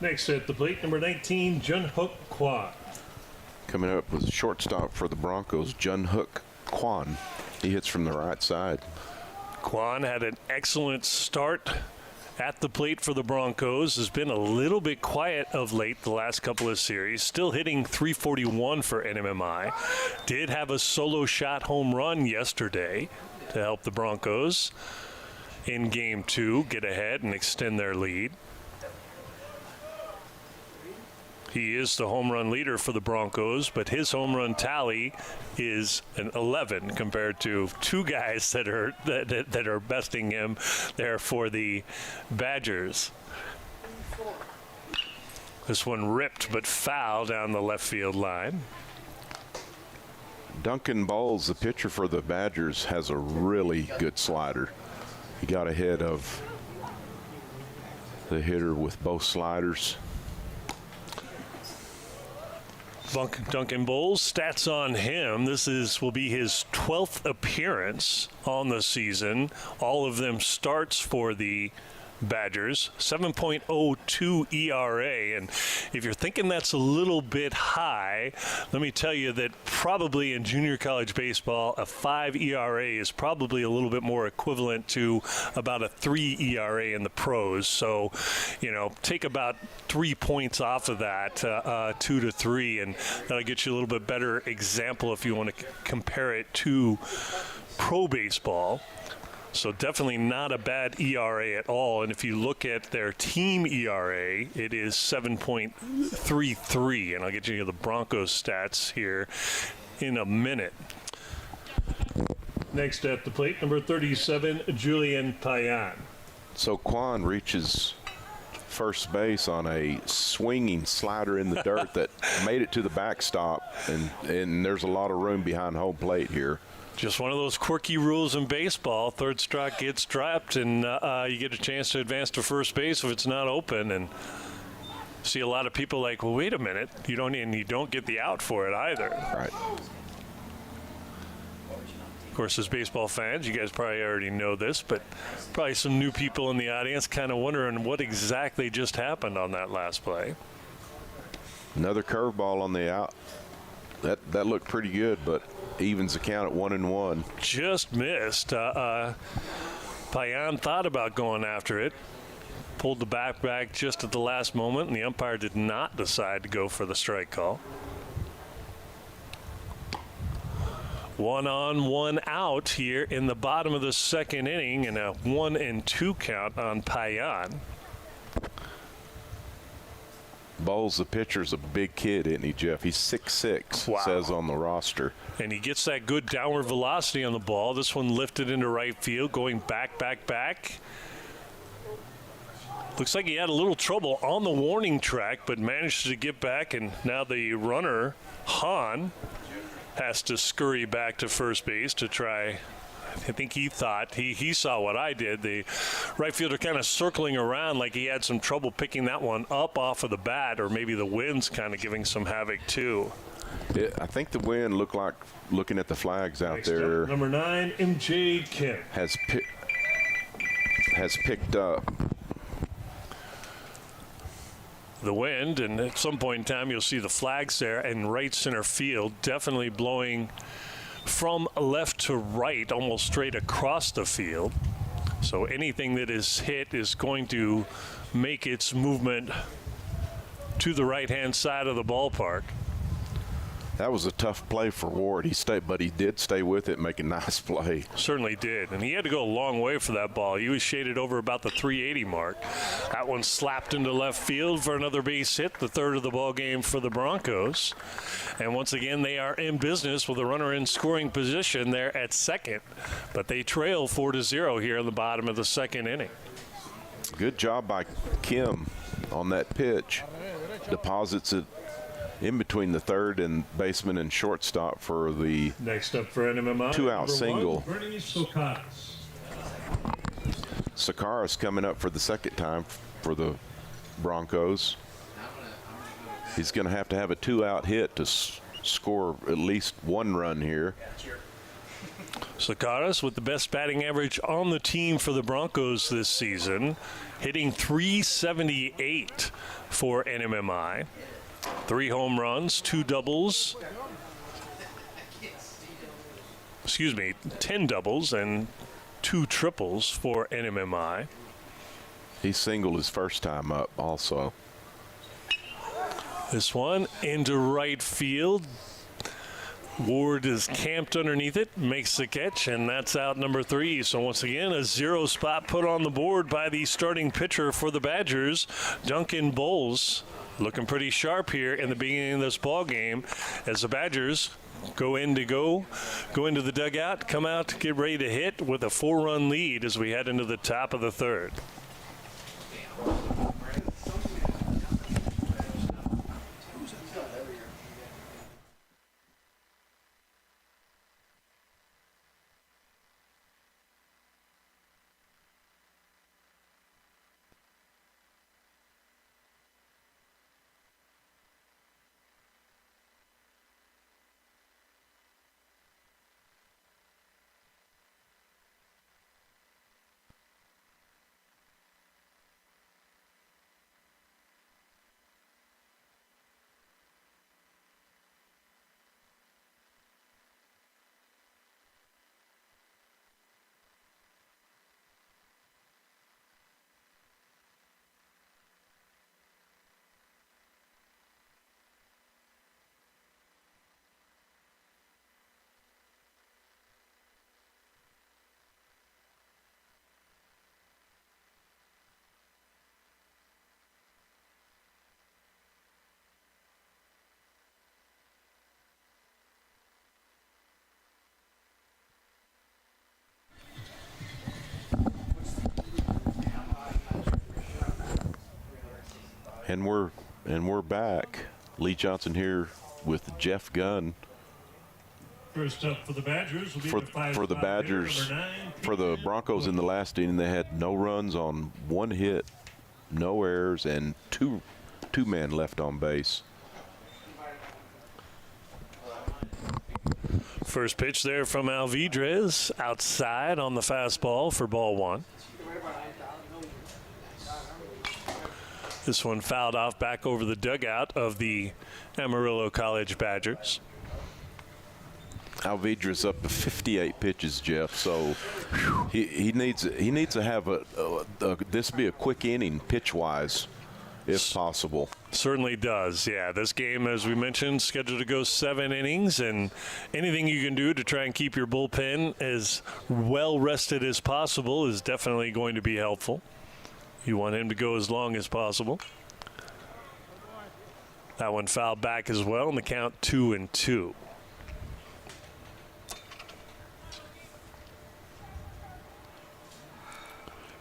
Next at the plate, number 19, Jun-Hook Kwan. Coming up with shortstop for the Broncos, Jun-Hook Kwan. He hits from the right side. Kwan had an excellent start at the plate for the Broncos. Has been a little bit quiet of late the last couple of series. Still hitting .341 for NMMI. Did have a solo shot home run yesterday to help the Broncos in Game 2 get ahead and extend their lead. He is the home run leader for the Broncos, but his home run tally is an 11 compared to two guys that are besting him there for the Badgers. This one ripped but foul down the left field line. Duncan Bowles, the pitcher for the Badgers, has a really good slider. He got ahead of the hitter with both sliders. Duncan Bowles, stats on him. This will be his 12th appearance on the season. All of them starts for the Badgers. 7.02 ERA. And if you're thinking that's a little bit high, let me tell you that probably in junior college baseball, a 5 ERA is probably a little bit more equivalent to about a 3 ERA in the pros. So, take about 3 points off of that, 2 to 3, and that'll get you a little bit better example if you want to compare it to pro baseball. So definitely not a bad ERA at all. And if you look at their team ERA, it is 7.33. And I'll get you the Broncos stats here in a minute. Next at the plate, number 37, Julian Payan. So Quan reaches first base on a swinging slider in the dirt that made it to the backstop. And there's a lot of room behind home plate here. Just one of those quirky rules in baseball. Third strike gets dropped, and you get a chance to advance to first base if it's not open. And see a lot of people like, well, wait a minute, you don't get the out for it either. Right. Of course, as baseball fans, you guys probably already know this, but probably some new people in the audience kind of wondering what exactly just happened on that last play. Another curveball on the out. That looked pretty good, but evens the count at 1-1. Just missed. Payan thought about going after it, pulled the bat back just at the last moment, and the umpire did not decide to go for the strike call. 1 on, 1 out here in the bottom of the second inning, and a 1-2 count on Payan. Bowles, the pitcher's a big kid, isn't he, Jeff? He's 6'6", wow. Says on the roster. And he gets that good downward velocity on the ball. This one lifted into right field, going back. Looks like he had a little trouble on the warning track, but managed to get back, and now the runner, Hahn, has to scurry back to first base to try. I think he thought he saw what I did. The right fielder kind of circling around like he had some trouble picking that one up off of the bat, or maybe the wind's kind of giving some havoc too. I think the wind looked like, looking at the flags out there, Number 9, MJ Kim has picked up. The wind, and at some point in time you'll see the flags there, and right center field definitely blowing from left to right, almost straight across the field. So anything that is hit is going to make its movement to the right-hand side of the ballpark. That was a tough play for Ward. But he did stay with it, make a nice play. Certainly did, and he had to go a long way for that ball. He was shaded over about the 380 mark. That one slapped into left field for another base hit, the third of the ball game for the Broncos. And once again, they are in business with a runner in scoring position there at second, but they trail 4-0 here in the bottom of the second inning. Good job by Kim on that pitch. Deposits it in between the third and baseman and shortstop for the next up for NMMI, 2-out single. Sakaras. Sakaras coming up for the second time for the Broncos. He's going to have a 2-out hit to score at least one run here. Sakaras with the best batting average on the team for the Broncos this season, hitting .378 for NMMI. 3 home runs, 2 doubles. 10 doubles and 2 triples for NMMI. He singled his first time up also. This one into right field. Ward is camped underneath it, makes the catch, and that's out number 3. So once again, a 0 spot put on the board by the starting pitcher for the Badgers, Duncan Bowles. looking pretty sharp here in the beginning of this ball game as the Badgers go into the dugout, come out to get ready to hit with a 4-run lead as we head into the top of the third. And we're back. Lee Johnson here with Jeff Gunn. First up for the Badgers will be For the Badgers, for the Broncos in the last inning, they had no runs on one hit, no errors, and two men left on base. First pitch there from Alvidrez outside on the fastball for ball one. This one fouled off back over the dugout of the Amarillo College Badgers. Alvidrez up to 58 pitches, Jeff. So he needs to have this be a quick inning pitch wise, if possible. Certainly does. Yeah, this game, as we mentioned, scheduled to go 7 innings, and anything you can do to try and keep your bullpen as well rested as possible is definitely going to be helpful. You want him to go as long as possible. That one fouled back as well, and the count 2-2.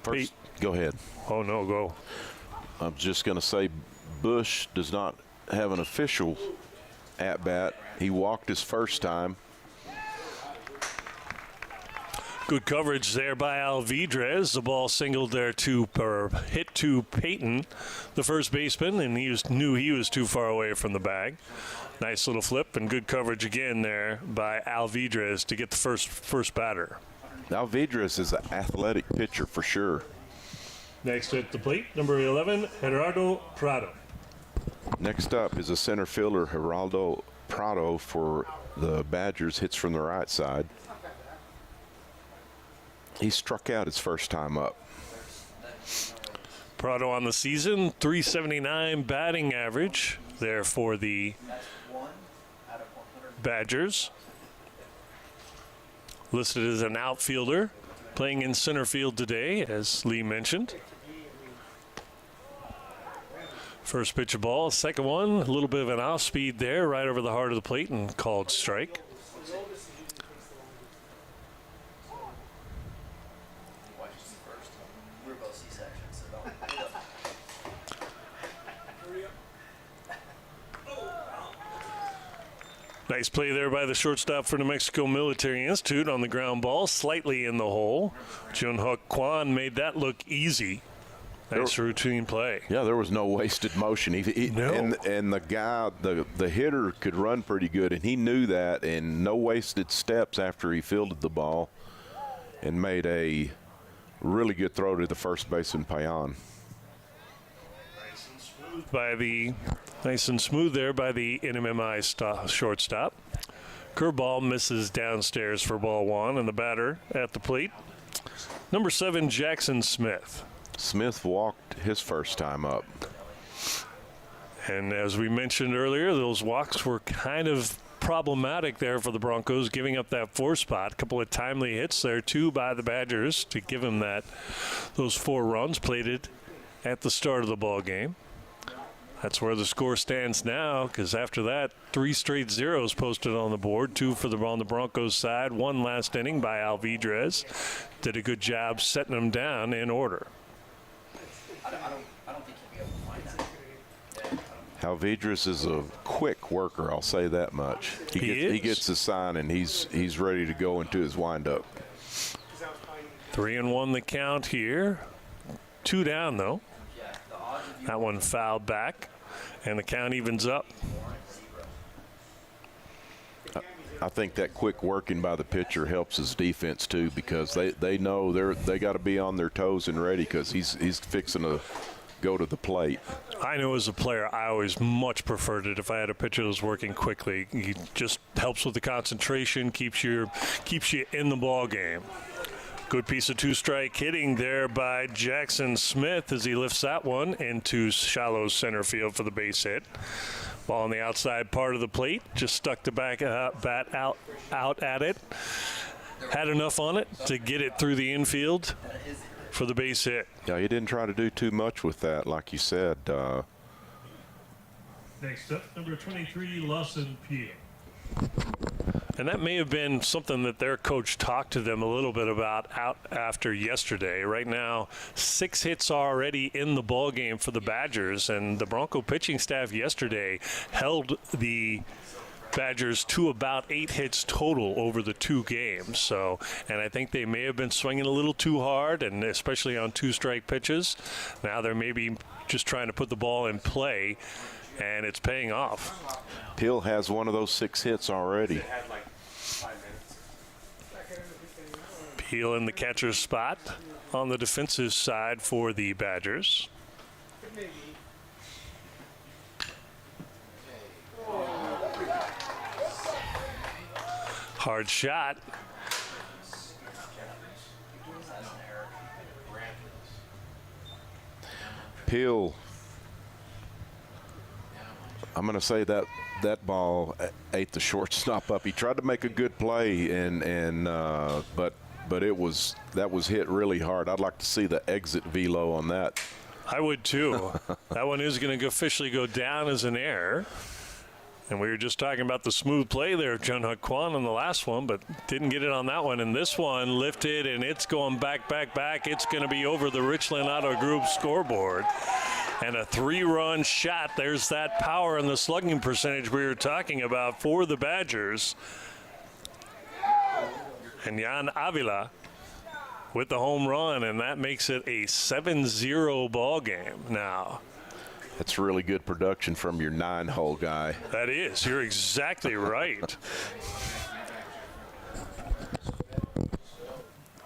First, go ahead. Oh, no, go. I'm just going to say Bush does not have an official at-bat. He walked his first time. Good coverage there by Alvidrez. The ball singled there hit to Peyton, the first baseman, and he knew he was too far away from the bag. Nice little flip and good coverage again there by Alvidrez to get the first batter. Alvidrez is an athletic pitcher for sure. Next at the plate, number 11, Gerardo Prado. Next up is a center fielder, Geraldo Prado for the Badgers, hits from the right side. He struck out his first time up. Prado on the season, .379 batting average there for the Badgers. Listed as an outfielder, playing in center field today, as Lee mentioned. First pitch of ball, second one, a little bit of an off speed there, right over the heart of the plate and called strike. Nice play there by the shortstop for New Mexico Military Institute on the ground ball, slightly in the hole. Junhook Kwan made that look easy. Nice routine play. Yeah, there was no wasted motion. No. And the guy, the hitter could run pretty good, and he knew that, and no wasted steps after he fielded the ball and made a really good throw to the first baseman, Payan. Nice and smooth there by the NMMI shortstop. Curveball misses downstairs for ball one, and the batter at the plate, number 7, Jackson Smith. Smith walked his first time up. And as we mentioned earlier, those walks were kind of problematic there for the Broncos, giving up that 4 spot. A couple of timely hits there, too, by the Badgers to give them those 4 runs plated at the start of the ball game. That's where the score stands now, because after that, 3 straight zeros posted on the board, 2 on the Broncos side, 1 last inning by Alvidrez. Did a good job setting them down in order. I don't think he'll be able to find that. Alvidrez is a quick worker, I'll say that much. He gets the sign, and he's ready to go into his windup. 3-1 the count here. 2 down, though. Yeah, the odds of you That one fouled back, and the count evens up. I think that quick working by the pitcher helps his defense too, because they know they got to be on their toes and ready, because he's fixing to go to the plate. I know as a player, I always much preferred it if I had a pitcher that was working quickly. He just helps with the concentration, keeps you in the ball game. Good piece of 2-strike hitting there by Jackson Smith as he lifts that one into shallow center field for the base hit. Ball on the outside part of the plate, just stuck the bat out at it. Had enough on it to get it through the infield for the base hit. Yeah, he didn't try to do too much with that, like you said. Next up, number 23, Lawson Peel. And that may have been something that their coach talked to them a little bit about out after yesterday. Right now, 6 hits already in the ball game for the Badgers, and the Bronco pitching staff yesterday held the Badgers to about 8 hits total over the 2 games. So, and I think they may have been swinging a little too hard, and especially on 2-strike pitches. Now they're maybe just trying to put the ball in play, and it's paying off. Peel has one of those 6 hits already. Peel in the catcher's spot on the defensive side for the Badgers. Hard shot. Peel, I'm going to say that ball ate the shortstop up. He tried to make a good play, but that was hit really hard. I'd like to see the exit velo on that. I would too. That one is going to officially go down as an error. And we were just talking about the smooth play there of Jung-Huk Kwon on the last one, but didn't get it on that one. And this one lifted, and it's going back. It's going to be over the Richland Auto Group scoreboard. And a 3-run shot. There's that power and the slugging percentage we were talking about for the Badgers. And Yan Avila with the home run, and that makes it a 7-0 ball game now. That's really good production from your 9-hole guy. That is. You're exactly right.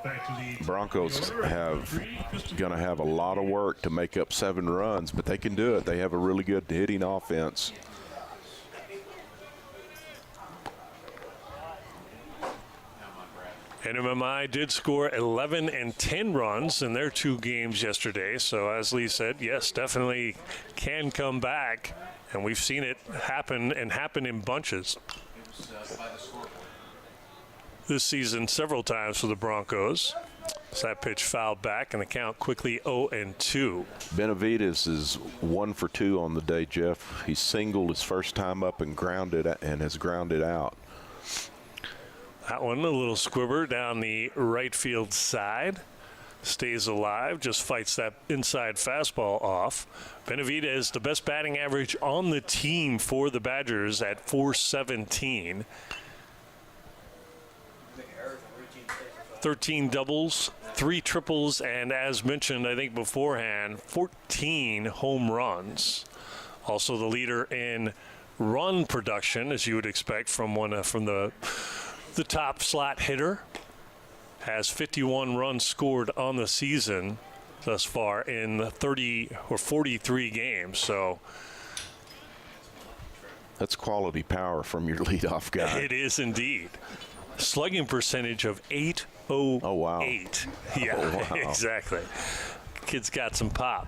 Back to the Broncos gonna have a lot of work to make up 7 runs, but they can do it. They have a really good hitting offense. NMMI did score 11 and 10 runs in their 2 games yesterday. So as Lee said, yes, definitely can come back. And we've seen it happen in bunches this season several times for the Broncos. So that pitch fouled back, and the count quickly 0-2. Benavides is 1 for 2 on the day, Jeff. He singled his first time up and has grounded out. That one, a little squibber down the right field side. Stays alive, just fights that inside fastball off. Benavides, the best batting average on the team for the Badgers at .417. 13 doubles, 3 triples, and as mentioned, I think beforehand, 14 home runs. Also the leader in run production, as you would expect from the top slot hitter. Has 51 runs scored on the season thus far in 30 or 43 games. So that's quality power from your leadoff guy. it is indeed. Slugging percentage of .808. Oh, wow. Yeah, Oh, wow. Exactly. Kid's got some pop.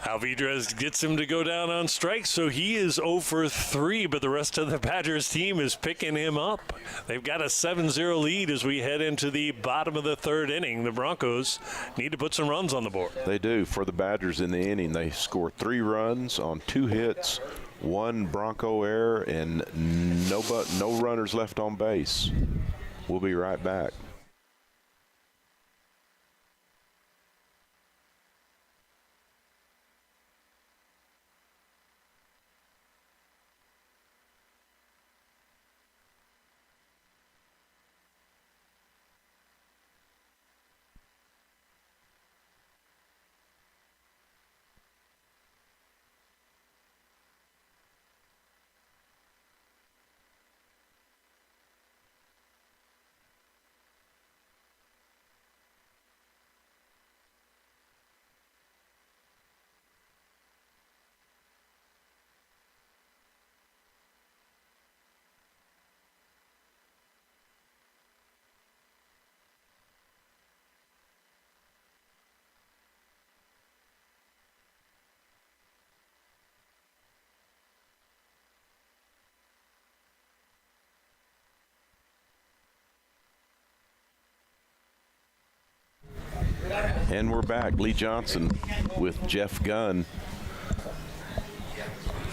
Alvidrez gets him to go down on strikes, so he is 0 for 3, but the rest of the Badgers team is picking him up. They've got a 7-0 lead as we head into the bottom of the third inning. The Broncos need to put some runs on the board. They do. For the Badgers in the inning, they score 3 runs on 2 hits, 1 Bronco error, and no runners left on base. We'll be right back. And we're back. Lee Johnson with Jeff Gunn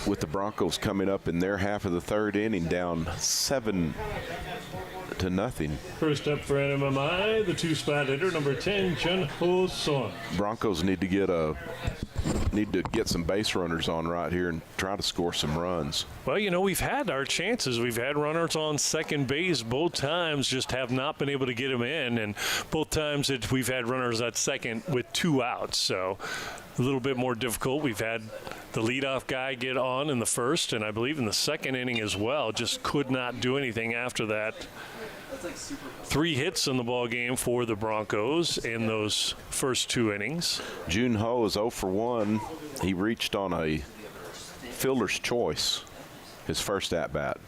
with the Broncos coming up in their half of the third inning, down 7-0. First up for NMMI, the 2-spot hitter, number 10, Chun Ho Son. Broncos need to get some base runners on right here and try to score some runs. Well, you know, we've had our chances. We've had runners on second base both times, just have not been able to get them in. And both times we've had runners at second with 2 outs. So a little bit more difficult. We've had the leadoff guy get on in the first, and I believe in the second inning as well. Just could not do anything after that. 3 hits in the ball game for the Broncos in those first 2 innings. Jun Ho is 0 for 1. He reached on a fielder's choice his first at-bat.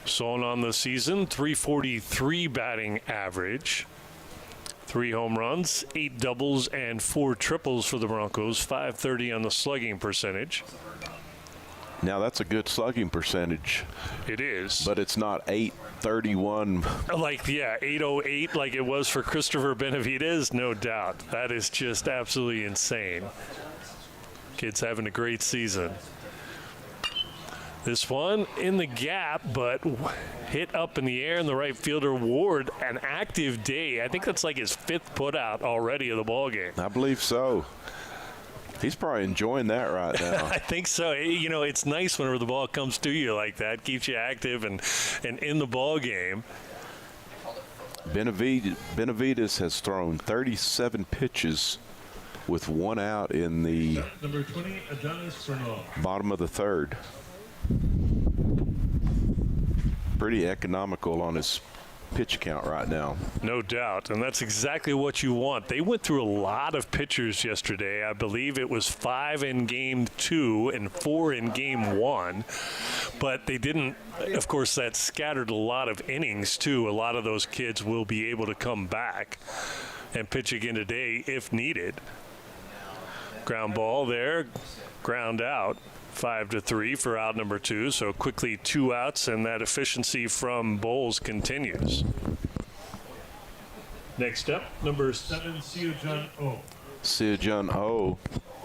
Son on the season, .343 batting average. 3 home runs, 8 doubles, and 4 triples for the Broncos. .530 on the slugging percentage. Now that's a good slugging percentage. It is. But it's not .831. Like, yeah, .808 like it was for Christopher Benavidez, no doubt. That is just absolutely insane. Kid's having a great season. This one in the gap, but hit up in the air, and the right fielder Ward, an active day. I think that's like his 5th putout already of the ball game. I believe so. He's probably enjoying that right now. I think so. You know, it's nice whenever the ball comes to you like that. Keeps you active and in the ball game. Benavidez has thrown 37 pitches with 1 out in the Number 20, Adonis Bernal. bottom of the third. Pretty economical on his pitch count right now. No doubt, and that's exactly what you want. They went through a lot of pitchers yesterday. I believe it was 5 in game 2 and 4 in game 1, but they didn't, of course, that scattered a lot of innings too. A lot of those kids will be able to come back and pitch again today if needed. Ground ball there, ground out. 5-3 for out number 2, so quickly 2 outs, and that efficiency from Bowles continues. Next up, number 7, Seo-Jun Oh. Seo-Jun Oh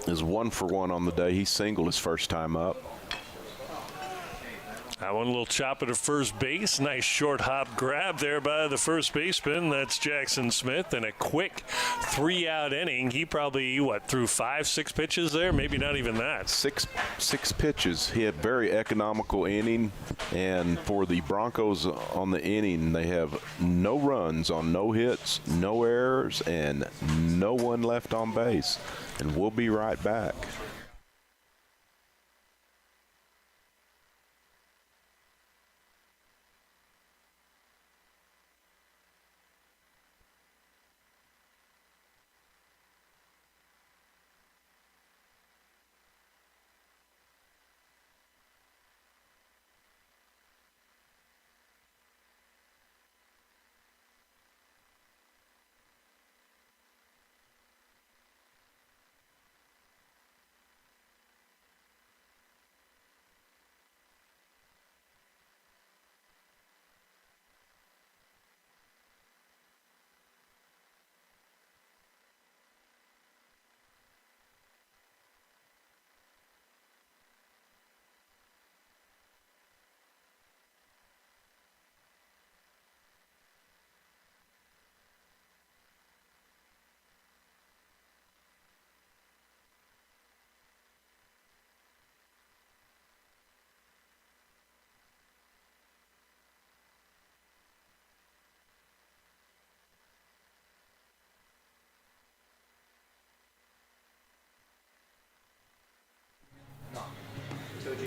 is 1 for 1 on the day. He singled his first time up. That one, a little chop at a first base. Nice short hop grab there by the first baseman. That's Jackson Smith. And a quick 3-out inning. He probably, threw 5-6 pitches there? Maybe not even that. Six pitches. He had very economical inning. And for the Broncos on the inning, they have no runs on no hits, no errors, and no one left on base. And we'll be right back.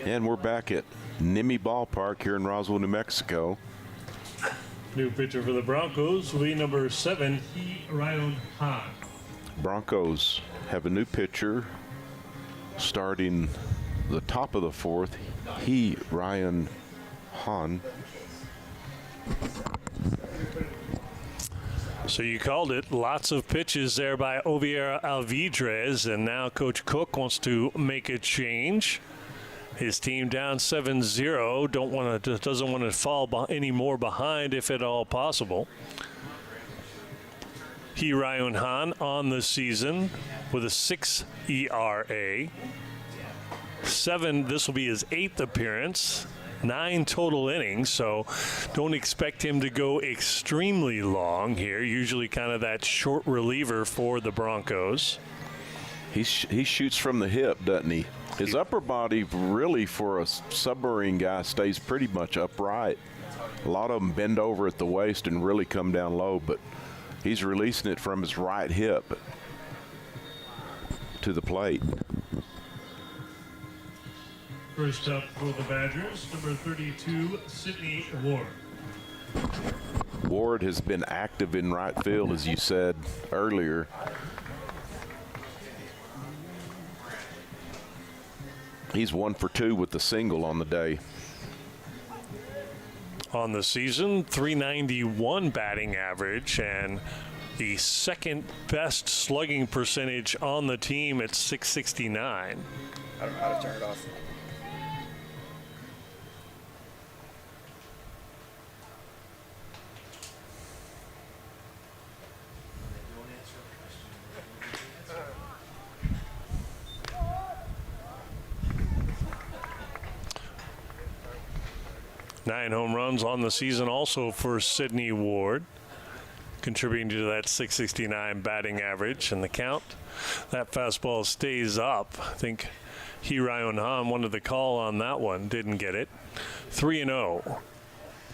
And we're back at Nimme Ballpark here in Roswell, New Mexico. New pitcher for the Broncos will be number 7, Ryan Han. Broncos have a new pitcher starting the top of the fourth. Ryan Han. So you called it. Lots of pitches there by Oviera Alvidrez, and now Coach Cook wants to make a change. His team down 7-0. Doesn't want to fall any more behind if at all possible. Ryan Han on the season with a 6 ERA. 7. This will be his 8th appearance. 9 total innings, so don't expect him to go extremely long here. Usually kind of that short reliever for the Broncos. He shoots from the hip, doesn't he? His upper body, really, for a submarine guy, stays pretty much upright. A lot of them bend over at the waist and really come down low, but he's releasing it from his right hip to the plate. First up for the Badgers, number 32, Sidney Ward. Ward has been active in right field, as you said earlier. He's 1 for 2 with the single on the day. On the season, .391 batting average, and the second best slugging percentage on the team at .669. I don't know how to turn it off. Nine home runs on the season also for Sidney Ward, contributing to that .669 batting average. And the count, that fastball stays up. I think Ryan Han wanted the call on that one, didn't get it. 3-0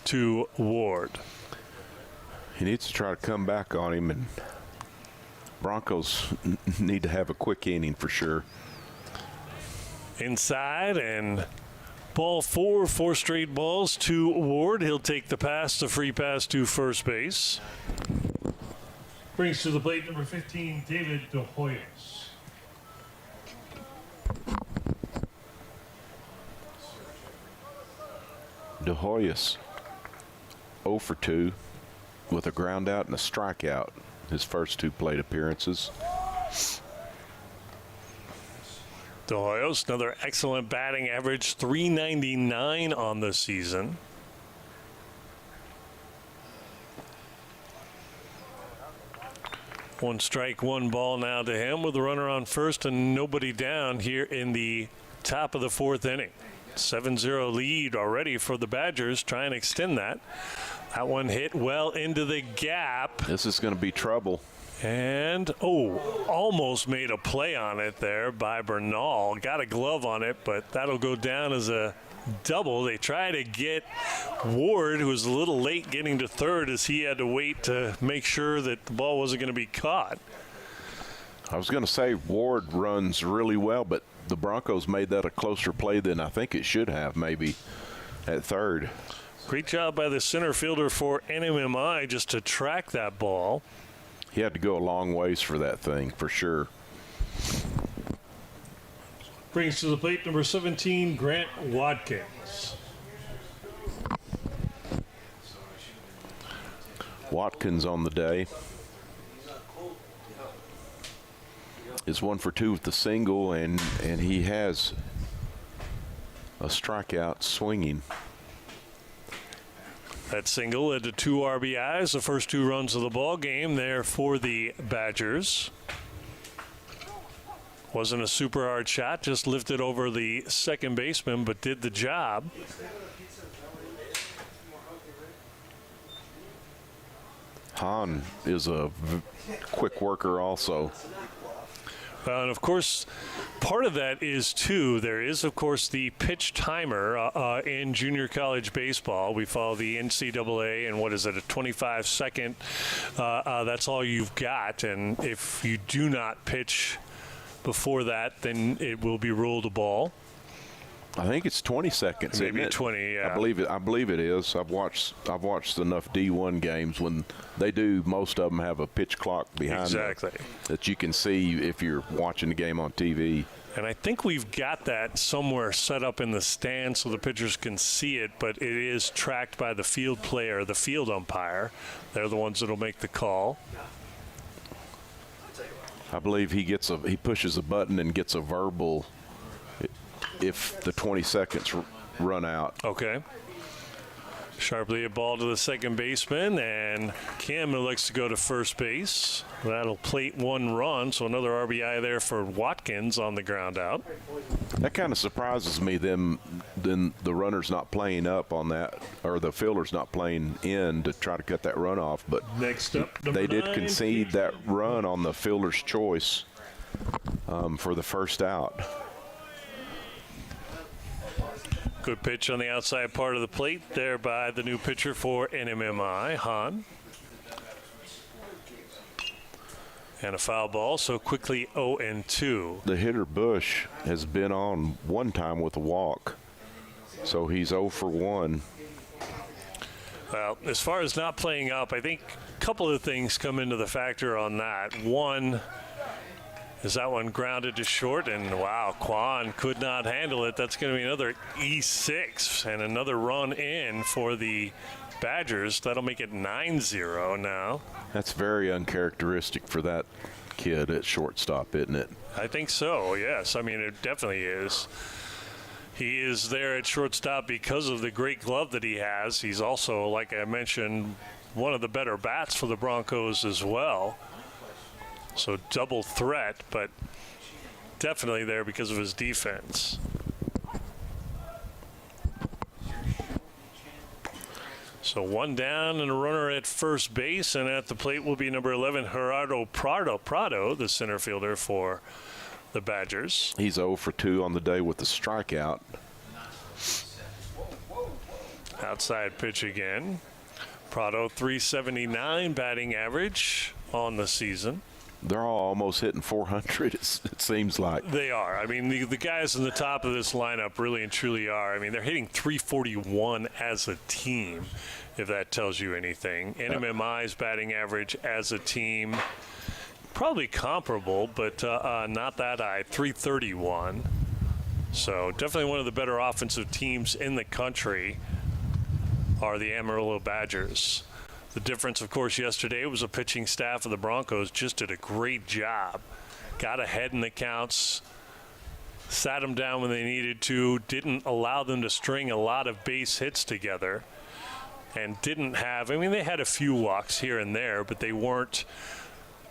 to Ward. He needs to try to come back on him, and Broncos need to have a quick inning for sure. Inside, and ball 4 straight balls to Ward. He'll take the pass, the free pass to first base. Brings to the plate number 15, David De Hoyos. De Hoyos 0 for 2 with a ground out and a strikeout his first 2 plate appearances. De Hoyos, another excellent batting average, .399 on the season. One strike, one ball now to him with a runner on first and nobody down here in the top of the 4th inning. 7-0 lead already for the Badgers. Try and extend that. That one hit well into the gap. This is going to be trouble. And, almost made a play on it there by Bernal. Got a glove on it, but that'll go down as a double. They try to get Ward, who was a little late getting to third, as he had to wait to make sure that the ball wasn't going to be caught. I was going to say Ward runs really well, but the Broncos made that a closer play than I think it should have, maybe, at third. Great job by the center fielder for NMMI just to track that ball. He had to go a long ways for that thing, for sure. Brings to the plate number 17, Grant Watkins. Watkins on the day is 1 for 2 with the single, and he has a strikeout swinging. That single led to 2 RBIs, the first 2 runs of the ball game there for the Badgers. Wasn't a super hard shot, just lifted over the second baseman, but did the job. Han is a quick worker also. And of course, part of that is too, there is of course the pitch timer in junior college baseball. We follow the NCAA, and what is it, a 25-second, that's all you've got. And if you do not pitch before that, then it will be ruled a ball. I think it's 20 seconds. Maybe isn't it? 20, yeah. I believe it is. I've watched enough D1 games when they do. Most of them have a pitch clock behind them Exactly. that you can see if you're watching the game on TV. And I think we've got that somewhere set up in the stand so the pitchers can see it, but it is tracked by the field player, the field umpire. They're the ones that'll make the call. I believe he pushes a button and gets a verbal if the 20 seconds run out. Okay. Sharply a ball to the second baseman, and Kim looks to go to first base. That'll plate one run, so another RBI there for Watkins on the ground out. That kind of surprises me, then the runner's not playing up on that, or the fielder's not playing in to try to cut that run off. But Next up, they did number 9, concede that run on the fielder's choice for the first out. Good pitch on the outside part of the plate there by the new pitcher for NMMI, Hahn. And a foul ball, so quickly 0-2. The hitter Bush has been on one time with a walk, so he's 0 for 1. Well, as far as not playing up, I think a couple of things come into the factor on that. One is that one grounded to short, and wow, Kwan could not handle it. That's going to be another E6 and another run in for the Badgers. That'll make it 9-0 now. That's very uncharacteristic for that kid at shortstop, isn't it? I think so, yes. I mean, it definitely is. He is there at shortstop because of the great glove that he has. He's also, like I mentioned, one of the better bats for the Broncos as well. So double threat, but definitely there because of his defense. So one down and a runner at first base, and at the plate will be number 11, Gerardo Prado, the center fielder for the Badgers. He's 0 for 2 on the day with the strikeout. Outside pitch again. Prado, 379 batting average on the season. They're all almost hitting 400, it seems like. They are. I mean, the guys in the top of this lineup really and truly are. I mean, they're hitting 341 as a team, if that tells you anything. NMMI's batting average as a team, probably comparable, but not that high, 331. So definitely one of the better offensive teams in the country are the Amarillo Badgers. The difference, of course, yesterday was the pitching staff of the Broncos just did a great job. Got ahead in the counts, sat them down when they needed to, didn't allow them to string a lot of base hits together, and didn't have, I mean, they had a few walks here and there, but they weren't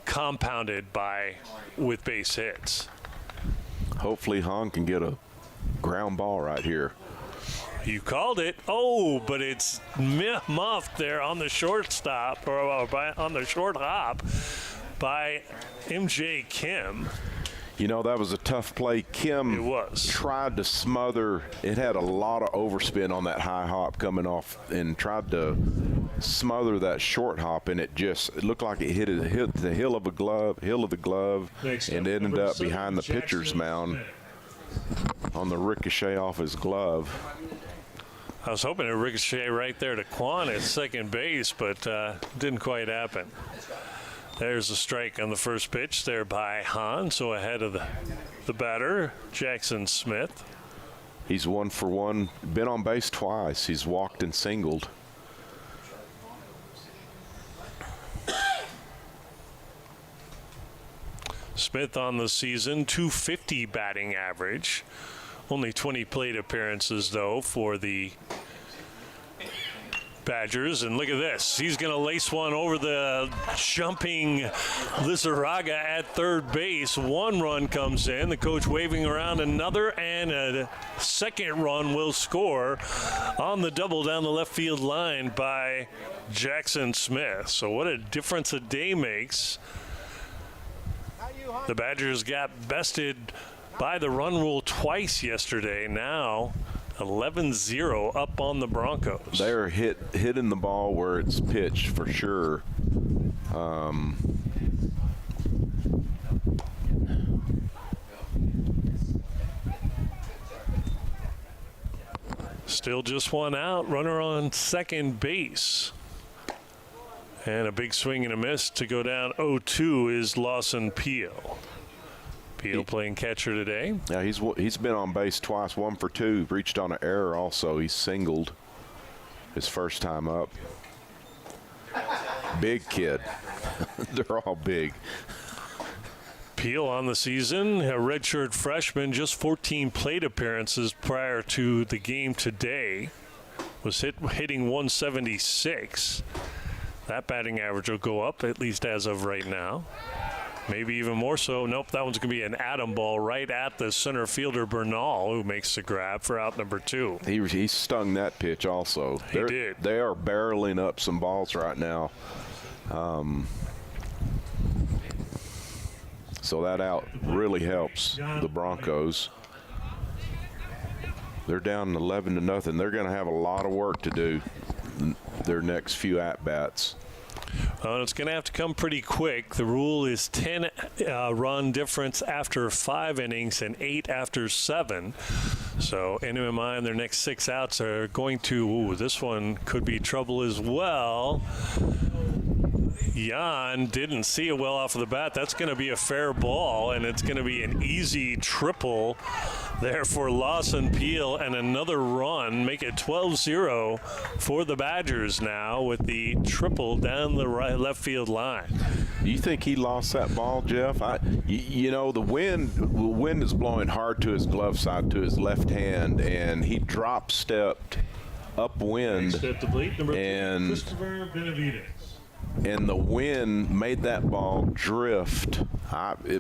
compounded with base hits. Hopefully Hahn can get a ground ball right here. You called it. Oh, but it's muffed there on the shortstop, or on the short hop by MJ Kim. You know, that was a tough play. Kim It was. tried to smother. It had a lot of overspin on that high hop coming off, and tried to smother that short hop, and it looked like it hit the hill of the glove, Next and up, ended number up behind the 7, pitcher's Jackson mound Smith. on the ricochet off his glove. I was hoping to ricochet right there to Quan at second base, but didn't quite happen. There's a strike on the first pitch there by Hahn, so ahead of the batter, Jackson Smith. He's 1 for 1, been on base twice. He's walked and singled. Smith on the season, 250 batting average. Only 20 plate appearances, though, for the Badgers. And look at this. He's going to lace one over the jumping Lizarraga at third base. One run comes in. The coach waving around another, and a second run will score on the double down the left field line by Jackson Smith. So what a difference a day makes. The Badgers got bested by the run rule twice yesterday. Now 11-0 up on the Broncos. They're hitting the ball where it's pitched for sure. Still just one out. Runner on second base. And a big swing and a miss to go down 0-2 is Lawson Peel. Peel playing catcher today. Yeah, he's been on base twice, 1 for 2. Reached on an error also. He singled his first time up. Big kid. They're all big. Peel on the season, a redshirt freshman, just 14 plate appearances prior to the game today. Was hitting 176. That batting average will go up, at least as of right now. Maybe even more so. Nope, that one's going to be an atom ball right at the center fielder Bernal, who makes the grab for out number 2. He stung that pitch also. He did. They are barreling up some balls right now. So that out really helps the Broncos. They're down 11-0. They're going to have a lot of work to do their next few at-bats. It's going to have to come pretty quick. The rule is 10 run difference after 5 innings and 8 after 7. So NMI and their next 6 outs are going to, this one could be trouble as well. Jan didn't see it well off of the bat. That's going to be a fair ball, and it's going to be an easy triple there for Lawson Peel, and another run. Make it 12-0 for the Badgers now with the triple down the left field line. Do you think he lost that ball, Jeff? The wind is blowing hard to his glove side, to his left hand, and he drop-stepped upwind. At the plate, number 2, And Christopher Benavides. and the wind made that ball drift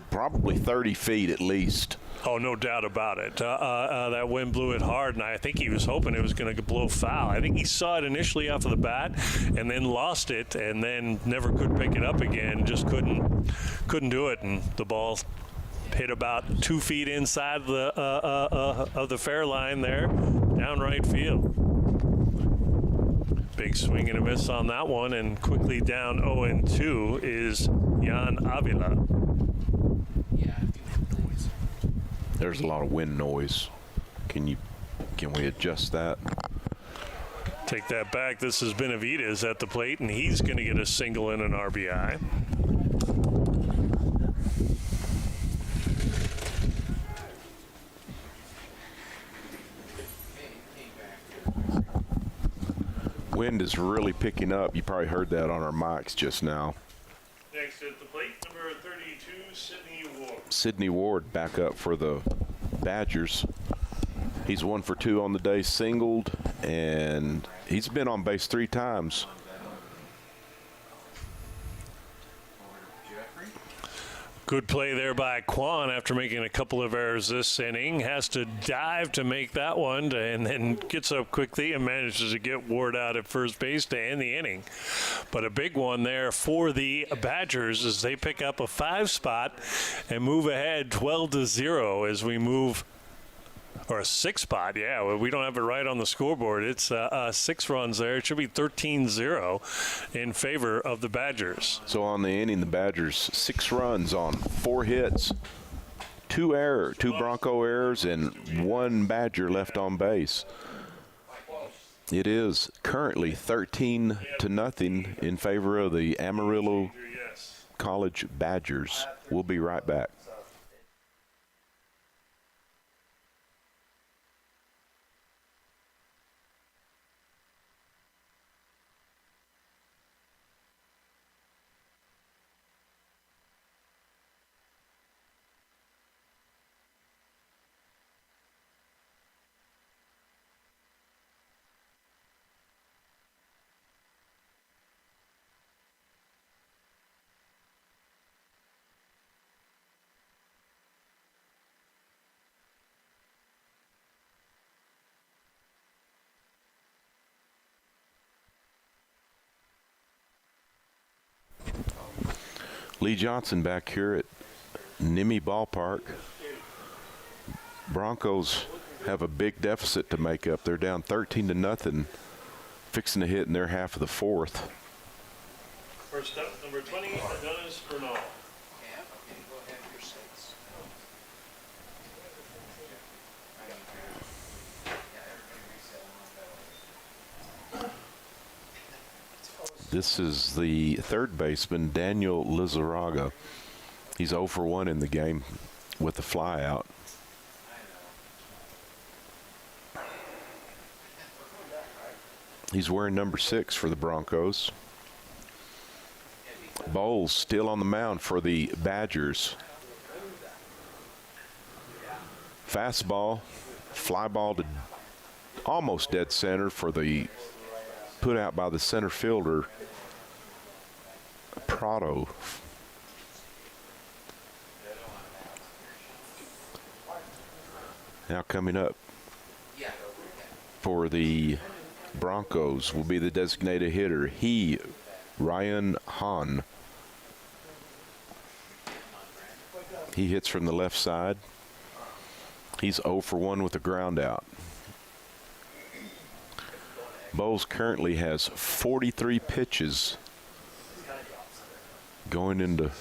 probably 30 feet at least. Oh, no doubt about it. That wind blew it hard, and I think he was hoping it was going to blow foul. I think he saw it initially off of the bat and then lost it and then never could pick it up again, just couldn't do it, and the ball hit about 2 feet inside of the fair line there, down right field. Big swing and a miss on that one, and quickly down 0-2 is Jan Avila. There's a lot of wind noise. Can we adjust that? Take that back. This is Benavides at the plate, and he's going to get a single and an RBI. Wind is really picking up. You probably heard that on our mics just now. Next at the plate, number 32, Sidney Ward. Sidney Ward back up for the Badgers. He's 1 for 2 on the day, singled, and he's been on base 3 times. Good play there by Quan after making a couple of errors this inning. Has to dive to make that one, and then gets up quickly and manages to get Ward out at first base to end the inning. But a big one there for the Badgers as they pick up a 5 spot and move ahead 12-0 as we move. Or a 6 spot, yeah. We don't have it right on the scoreboard. It's 6 runs there. It should be 13-0 in favor of the Badgers. So on the inning, the Badgers 6 runs on 4 hits, 2 Bronco errors, and 1 Badger left on base. It is currently 13-0 in favor of the Amarillo College Badgers. We'll be right back. Lee Johnson back here at Nimmie Ballpark. Broncos have a big deficit to make up. They're down 13-0, fixing to hit in their half of the 4th. First up, number 20, Adonis Bernal. Yeah, okay, go ahead with your 6. Yeah, everybody reset them up. This is the third baseman, Daniel Lizarraga. He's 0 for 1 in the game with a fly out. He's wearing number 6 for the Broncos. Bowles still on the mound for the Badgers. Fastball, fly ball to almost dead center for the put out by the center fielder, Prado. Now coming up for the Broncos will be the designated hitter, Ryan Hahn. He hits from the left side. He's 0 for 1 with a ground out. Bowles currently has 43 pitches going into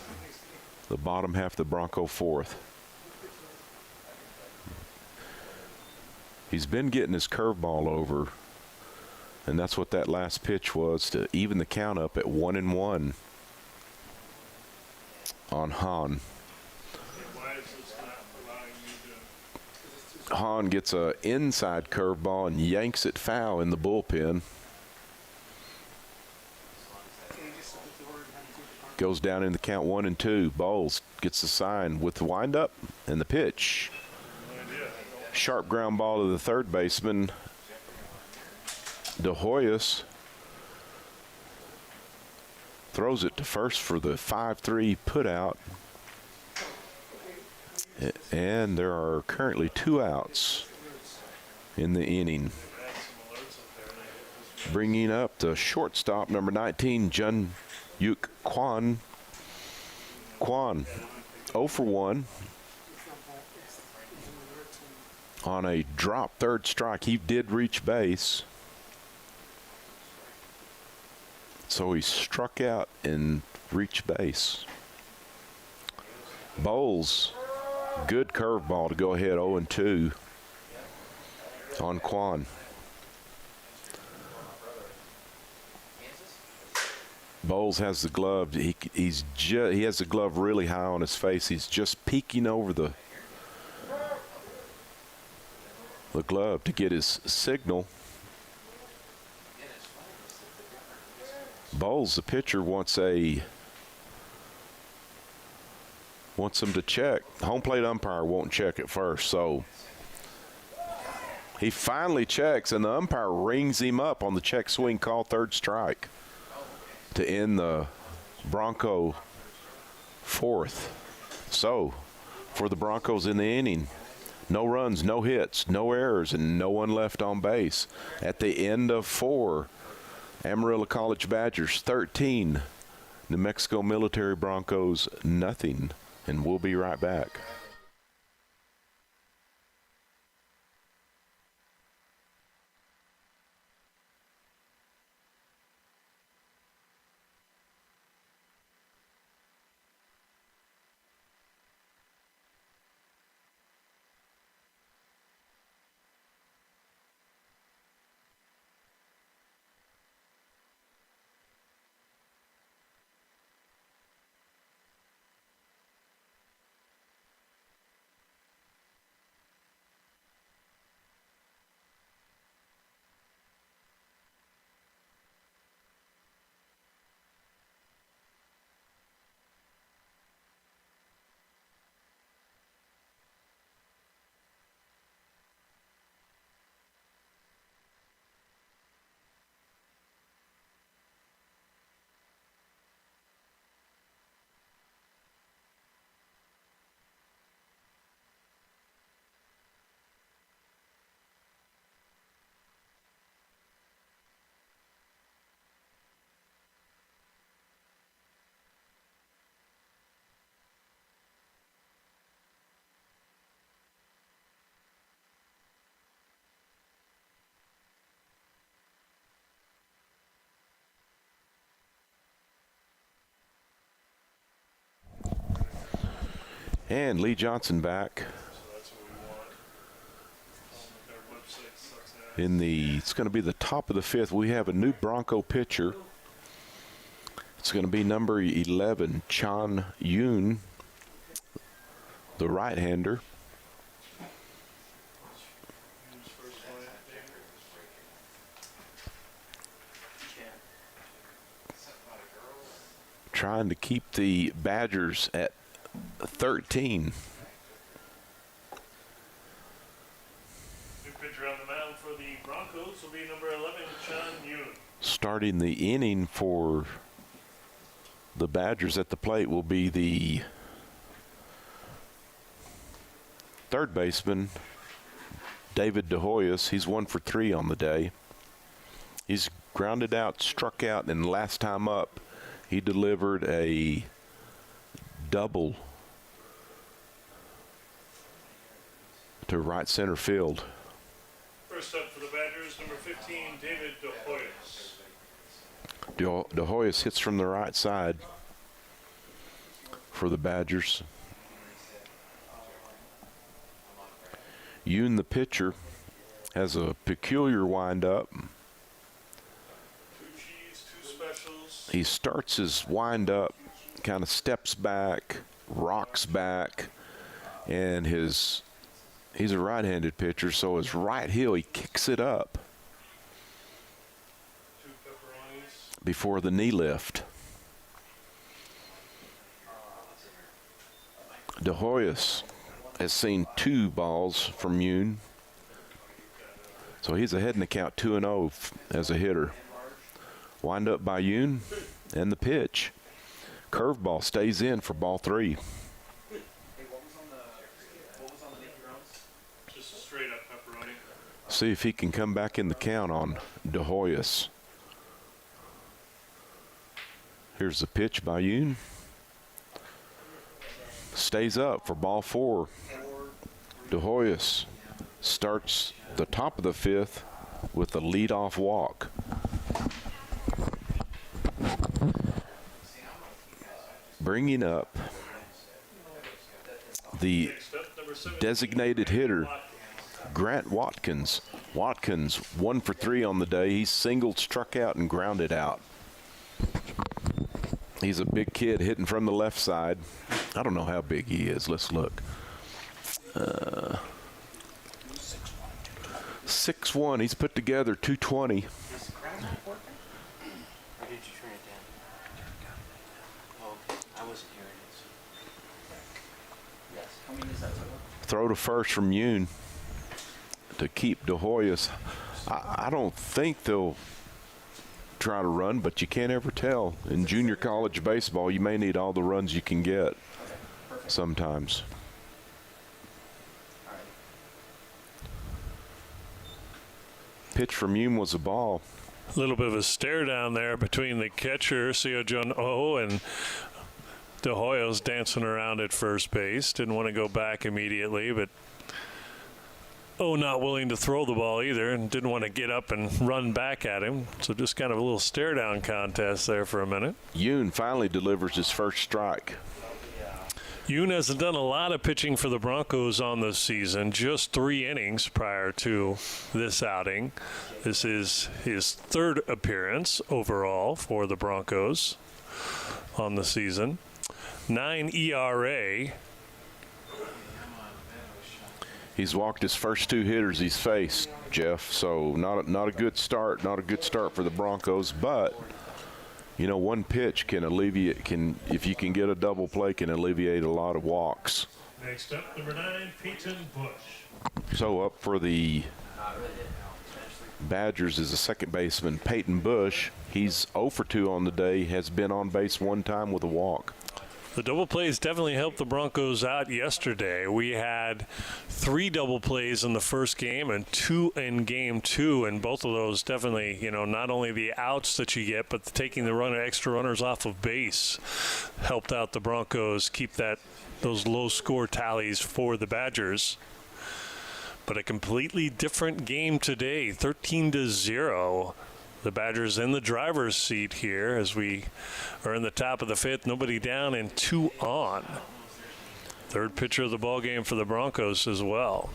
the bottom half of the Bronco fourth. He's been getting his curveball over, and that's what that last pitch was to even the count up at 1-1 on Hahn. Hahn gets a inside curveball and yanks it foul in the bullpen. Goes down in the count 1-2. Bowles gets the sign with the windup and the pitch. Sharp ground ball to the third baseman, De Hoyos. Throws it to first for the 5-3 put out. And there are currently 2 outs in the inning. Bringing up the shortstop, number 19, Jun Yuk Kwan. Kwan, 0 for 1 on a drop third strike. He did reach base, so he struck out and reached base. Bowles, good curveball to go ahead, 0-2 on Kwan. Bowles has the glove. He has the glove really high on his face. He's just peeking over the glove to get his signal. Bowles, the pitcher, wants him to check. Home plate umpire won't check it first, so he finally checks, and the umpire rings him up on the check swing call, third strike, to end the Bronco fourth. So, for the Broncos in the inning, no runs, no hits, no errors, and no one left on base. At the end of 4, Amarillo College Badgers 13, New Mexico Military Broncos nothing. And we'll be right back. And Lee Johnson back in it's going to be the top of the 5th. We have a new Bronco pitcher It's going to be number 11, Chan Yoon, the right-hander. Trying to keep the Badgers at 13. New pitcher on the mound for the Broncos will be number 11, Chan Yoon. Starting the inning for the Badgers at the plate will be the third baseman, David DeHoyas. He's 1 for 3 on the day. He's grounded out, struck out, and last time up, he delivered a double to right center field. First up for the Badgers, number 15, David DeHoyas. DeHoyas hits from the right side for the Badgers. Yoon, the pitcher, has a peculiar windup. He starts his wind-up, kind of steps back, rocks back, and he's a right-handed pitcher, so his right heel, he kicks it up before the knee lift. DeHoyas has seen 2 balls from Yoon, so he's ahead in the count 2-0 as a hitter. Wind up by Yoon, and the pitch. Curveball stays in for ball 3. Hey, what was on the Nicky Rounds? Just a straight up pepperoni. See if he can come back in the count on DeHoyas. Here's the pitch by Yoon. Stays up for ball 4. DeHoyas starts the top of the 5th with a leadoff walk. Bringing up the designated hitter, Grant Watkins. Watkins, 1 for 3 on the day. He's singled, struck out, and grounded out. He's a big kid hitting from the left side. I don't know how big he is. Let's look. 6'1". He's put together 220. Or did you turn it down? Oh, okay. I wasn't hearing it. Yes. How many is that? Throw to first from Yoon to keep DeHoyas. I don't think they'll try to run, but you can't ever tell. In junior college baseball, you may need all the runs you can get sometimes. Pitch from Yoon was a ball. A little bit of a stare down there between the catcher, Seo Jun Oh, and DeHoyas dancing around at first base. Didn't want to go back immediately, but not willing to throw the ball either, and didn't want to get up and run back at him. So just kind of a little stare down contest there for a minute. Yoon finally delivers his first strike. Yoon hasn't done a lot of pitching for the Broncos on this season, just 3 innings prior to this outing. This is his 3rd appearance overall for the Broncos on the season. 9 ERA. He's walked his first 2 hitters he's faced, Jeff, so not a good start, for the Broncos, but you know, one pitch can if you can get a double play, can alleviate a lot of walks. Next up, number 9, Peyton Bush. So up for the Badgers is the second baseman, Peyton Bush. He's 0 for 2 on the day, has been on base 1 time with a walk. The double plays definitely helped the Broncos out yesterday. We had 3 double plays in the first game and 2 in game 2, and both of those definitely, not only the outs that you get, but taking the extra runners off of base helped out the Broncos keep those low score tallies for the Badgers. But a completely different game today, 13-0. The Badgers in the driver's seat here as we are in the top of the 5th. Nobody down and 2 on. 3rd pitcher of the ball game for the Broncos as well.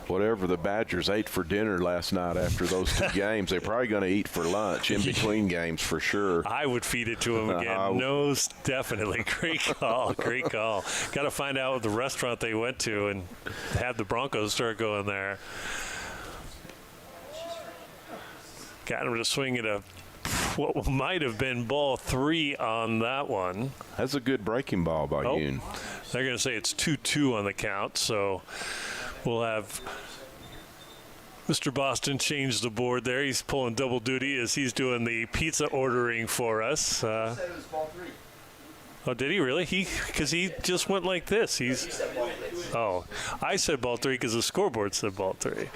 whatever the Badgers ate for dinner last night after those 2 games, they're probably going to eat for lunch in between games for sure. I would feed it to them again. No, definitely. Great call. Great call. Got to find out what the restaurant they went to and have the Broncos start going there. Got him to swing at what might have been ball 3 on that one. That's a good breaking ball by Yoon. They're going to say it's 2-2 on the count, so we'll have Mr. Boston change the board there. He's pulling double duty as he's doing the pizza ordering for us. Said it was ball 3. Oh, did he really? Because he just went like this. You said ball 3. Oh, I said ball 3 because the scoreboard said ball 3.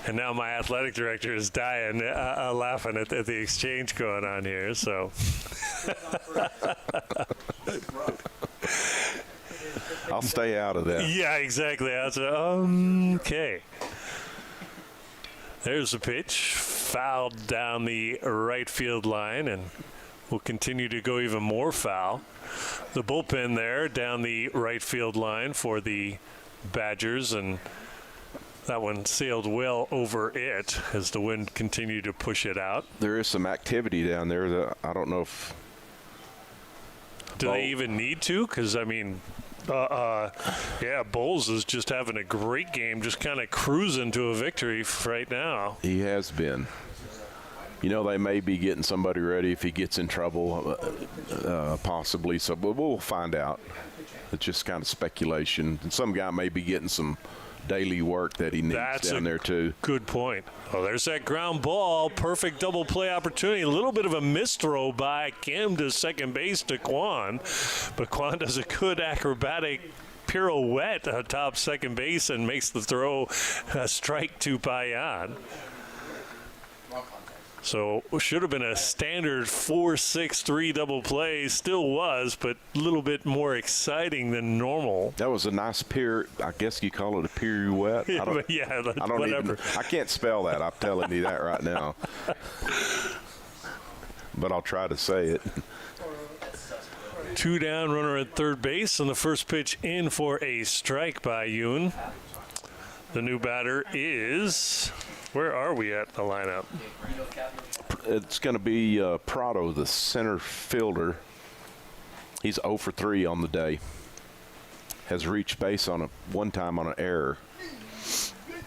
And now my athletic director is dying laughing at the exchange going on here. So I'll stay out of that. yeah, exactly. I was okay. There's the pitch, fouled down the right field line, and will continue to go even more foul. The bullpen there down the right field line for the Badgers, and that one sailed well over it as the wind continued to push it out. There is some activity down there that I don't know if. Do they even need to? Because, I mean, Bowles is just having a great game, just kind of cruising to a victory right now. He has been. You know, they may be getting somebody ready if he gets in trouble, possibly. So we'll find out. It's just kind of speculation. And some guy may be getting some daily work that he needs down there too. Good point. Oh, there's that ground ball. Perfect double play opportunity. A little bit of a misthrow by Kim to second base to Quan. But Quan does a good acrobatic pirouette atop second base and makes the throw a strike to Payan. So should have been a standard 4-6-3 double play. Still was, but a little bit more exciting than normal. That was a nice I guess you call it a pirouette. Yeah, I don't whatever. I can't spell that. I'm telling you that right now. But I'll try to say it. 2 down, runner at third base, and the first pitch in for a strike by Yoon. The new batter is... Where are we at the lineup? It's going to be Prado, the center fielder. He's 0 for 3 on the day. Has reached base on one time on an error.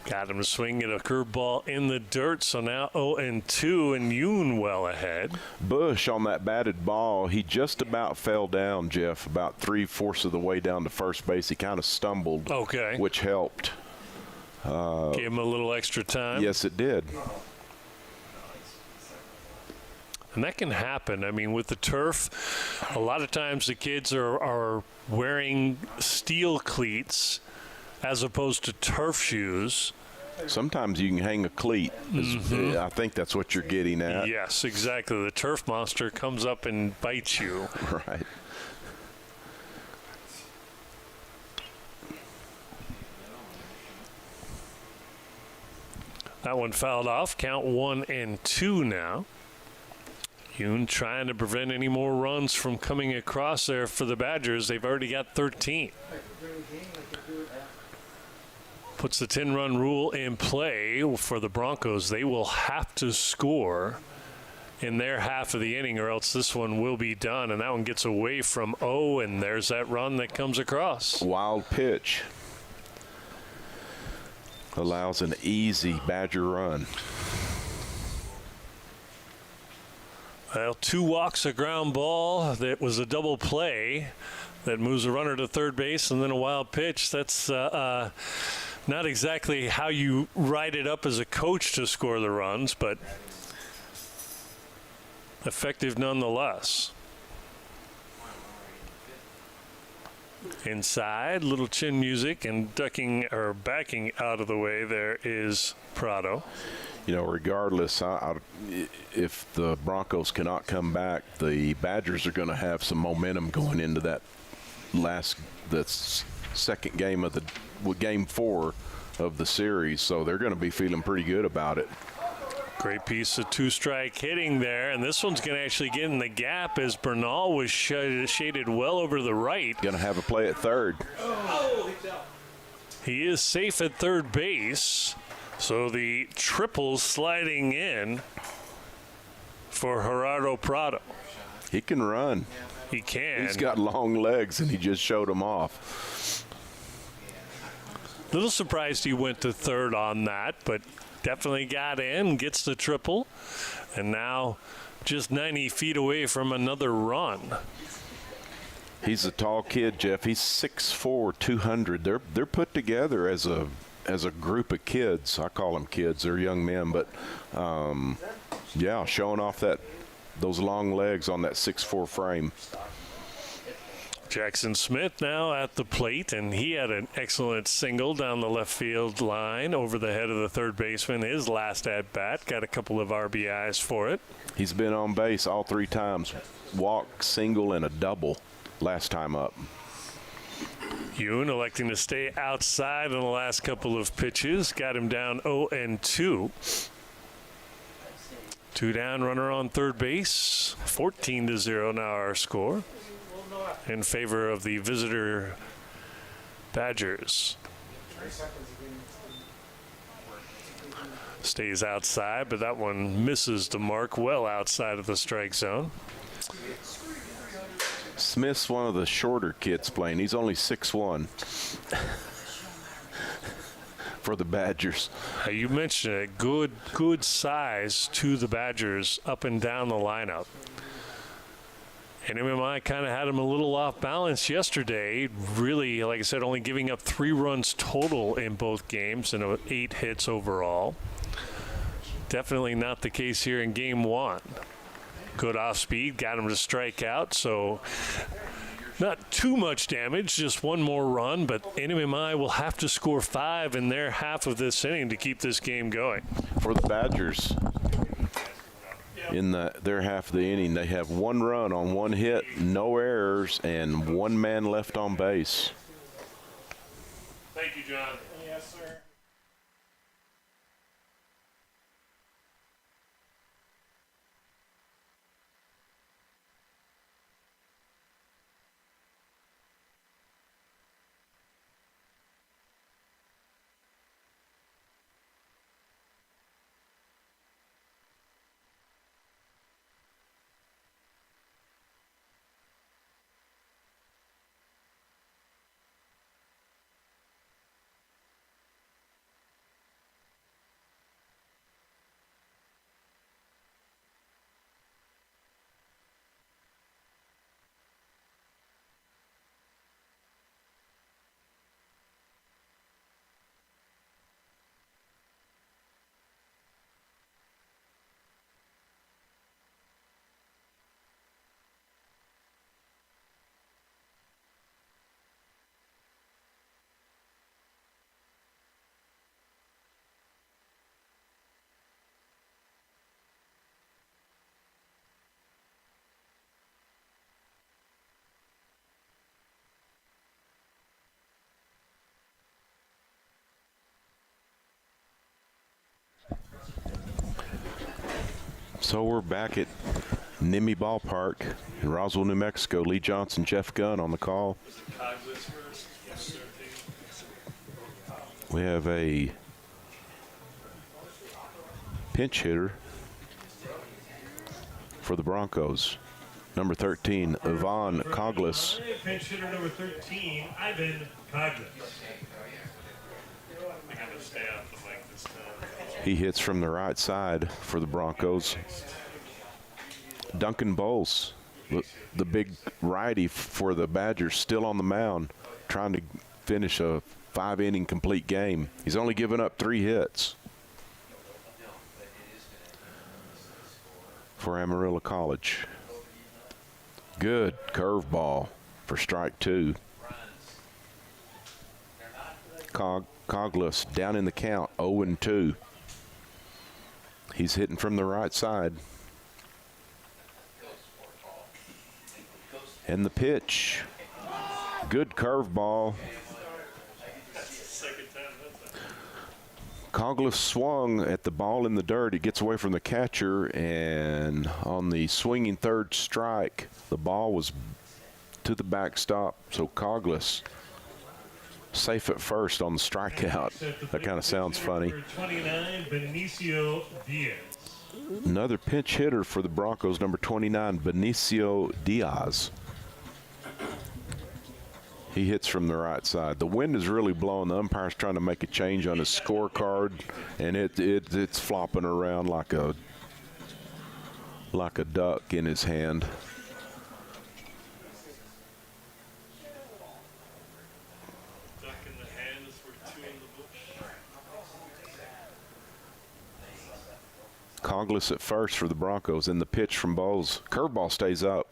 Got him to swing at a curveball in the dirt, so now 0-2, and Yoon well ahead. Bush on that batted ball, he just about fell down, Jeff, about 3/4 of the way down to first base. He kind of stumbled, which helped. Gave him a little extra time. Yes, it did. And that can happen. I mean, with the turf, a lot of times the kids are wearing steel cleats as opposed to turf shoes. Sometimes you can hang a cleat. I think that's what you're getting at. Yes, exactly. The turf monster comes up and bites you. Right. That one fouled off. Count 1-2 now. Yoon trying to prevent any more runs from coming across there for the Badgers. They've already got 13. Puts the 10-run rule in play for the Broncos. They will have to score in their half of the inning or else this one will be done. And that one gets away from O, and there's that run that comes across. Wild pitch. Allows an easy Badger run. Well, 2 walks, a ground ball. That was a double play that moves a runner to third base, and then a wild pitch. That's not exactly how you write it up as a coach to score the runs, but effective nonetheless. Inside, little chin music, and backing out of the way there is Prado. You know, regardless, if the Broncos cannot come back, the Badgers are going to have some momentum going into the second game of game 4 of the series. So they're going to be feeling pretty good about it. Great piece of 2-strike hitting there, and this one's going to actually get in the gap as Bernal was shaded well over to the right. Going to have a play at third. He is safe at third base. So the triple sliding in for Gerardo Prado. He can run. He can. He's got long legs, and he just showed them off. Little surprised he went to third on that, but definitely got in, gets the triple, and now just 90 feet away from another run. He's a tall kid, Jeff. He's 6'4", 200. They're put together as a group of kids. I call them kids. They're young men, but yeah, showing off those long legs on that 6'4" frame. Jackson Smith now at the plate, and he had an excellent single down the left field line over the head of the third baseman. His last at bat, got a couple of RBIs for it. He's been on base all 3 times. Walk, single, and a double last time up. Yoon electing to stay outside on the last couple of pitches. Got him down 0-2. 2 down, runner on third base. 14-0 now our score in favor of the visitor Badgers. Stays outside, but that one misses the mark well outside of the strike zone. Smith's one of the shorter kids playing. He's only 6'1". For the Badgers. You mentioned it. Good size to the Badgers up and down the lineup. And MMI kind of had him a little off balance yesterday. Really, like I said, only giving up 3 runs total in both games and 8 hits overall. Definitely not the case here in game 1. Good off speed, got him to strike out, so not too much damage, just 1 more run, but NMMI will have to score 5 in their half of this inning to keep this game going. For the Badgers, in their half of the inning, they have 1 run on 1 hit, no errors, and 1 man left on base. Thank you, John. Yes, sir. So we're back at Nimmie Ballpark in Roswell, New Mexico. Lee Johnson, Jeff Gunn on the call. We have a pinch hitter for the Broncos, number 13, Ivan Coglis. Pinch hitter number 13, Ivan Coglis. I gotta stay off the mic this time. He hits from the right side for the Broncos. Duncan Bowles, the big righty for the Badgers, still on the mound, trying to finish a 5-inning complete game. He's only given up 3 hits for Amarillo College. Good curveball for strike 2. Coglis down in the count, 0-2. He's hitting from the right side. And the pitch. Good curveball. Coglis swung at the ball in the dirt. It gets away from the catcher, and on the swinging third strike, the ball was to the backstop. So Coglis Safe at first on the strikeout. That kind of sounds funny. Number 29, Benicio Diaz. Another pinch hitter for the Broncos, number 29, Benicio Diaz. He hits from the right side. The wind is really blowing. The umpire's trying to make a change on his scorecard, and it's flopping around like a duck in his hand. Duck in the hand is worth two in the bush. Congless at first for the Broncos, and the pitch from Bowles. Curveball stays up.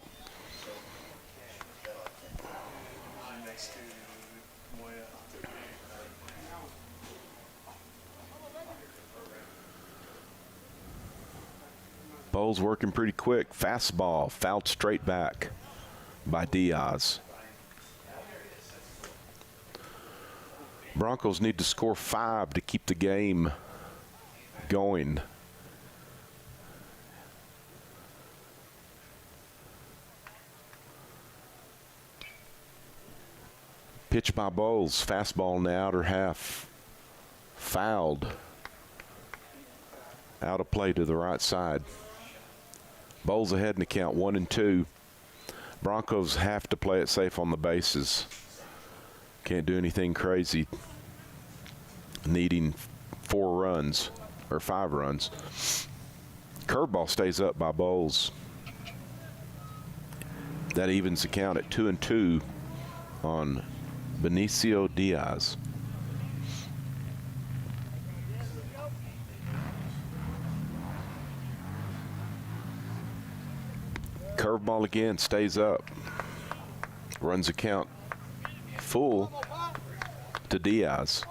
Bowles working pretty quick. Fastball fouled straight back by Diaz. Broncos need to score 5 to keep the game going. Pitch by Bowles. Fastball in the outer half. Fouled. Out of play to the right side. Bowles ahead in the count, 1-2. Broncos have to play it safe on the bases. Can't do anything crazy. Needing 4 runs or 5 runs. Curveball stays up by Bowles. That evens the count at 2-2 on Benicio Diaz. Curveball again, stays up. Runs the count full to Diaz.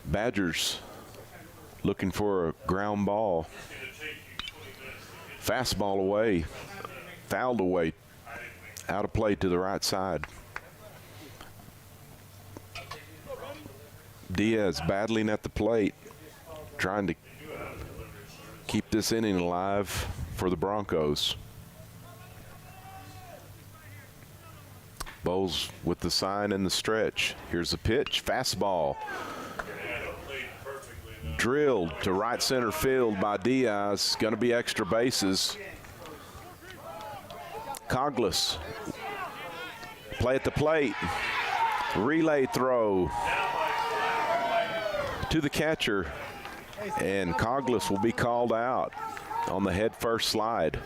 Badgers looking for a ground ball. Fastball away, fouled away, out of play to the right side. Diaz battling at the plate, trying to keep this inning alive for the Broncos. Bowles with the sign and the stretch. Here's the pitch, fastball. Drilled to right center field by Diaz. Going to be extra bases. Congless. Play at the plate. Relay throw to the catcher. And Congless will be called out on the head first slide.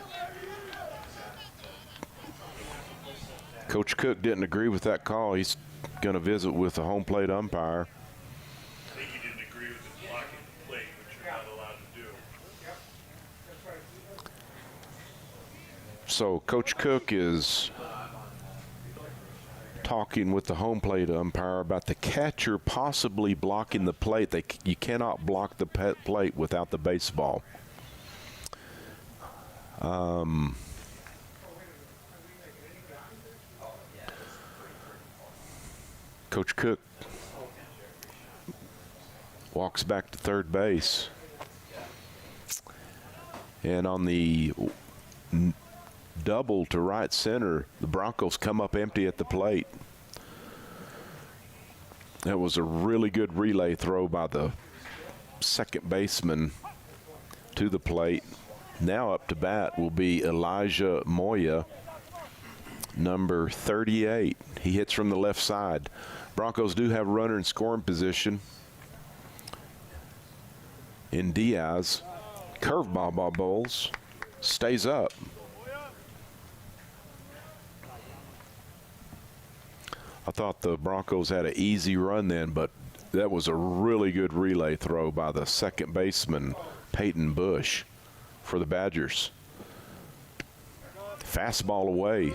Coach Cook didn't agree with that call. He's going to visit with the home plate umpire. I think he didn't agree with the blocking the plate, which you're not allowed to do. So Coach Cook is talking with the home plate umpire about the catcher possibly blocking the plate. You cannot block the plate without the baseball. Coach Cook walks back to third base. And on the double to right center, the Broncos come up empty at the plate. That was a really good relay throw by the second baseman to the plate. Now up to bat will be Elijah Moya, number 38. He hits from the left side. Broncos do have a runner in scoring position in Diaz. Curveball by Bowles. Stays up. I thought the Broncos had an easy run then, but that was a really good relay throw by the second baseman, Peyton Bush, for the Badgers. Fastball away.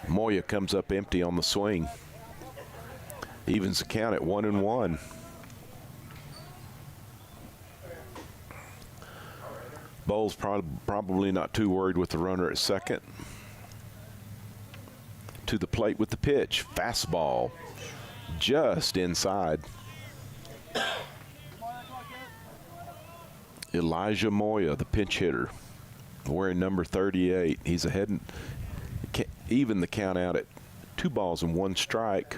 Moya comes up empty on the swing. Evens the count at 1-1. Bowles probably not too worried with the runner at second. To the plate with the pitch. Fastball just inside. Elijah Moya, the pinch hitter, wearing number 38. He's ahead. even the count out at 2 balls and 1 strike.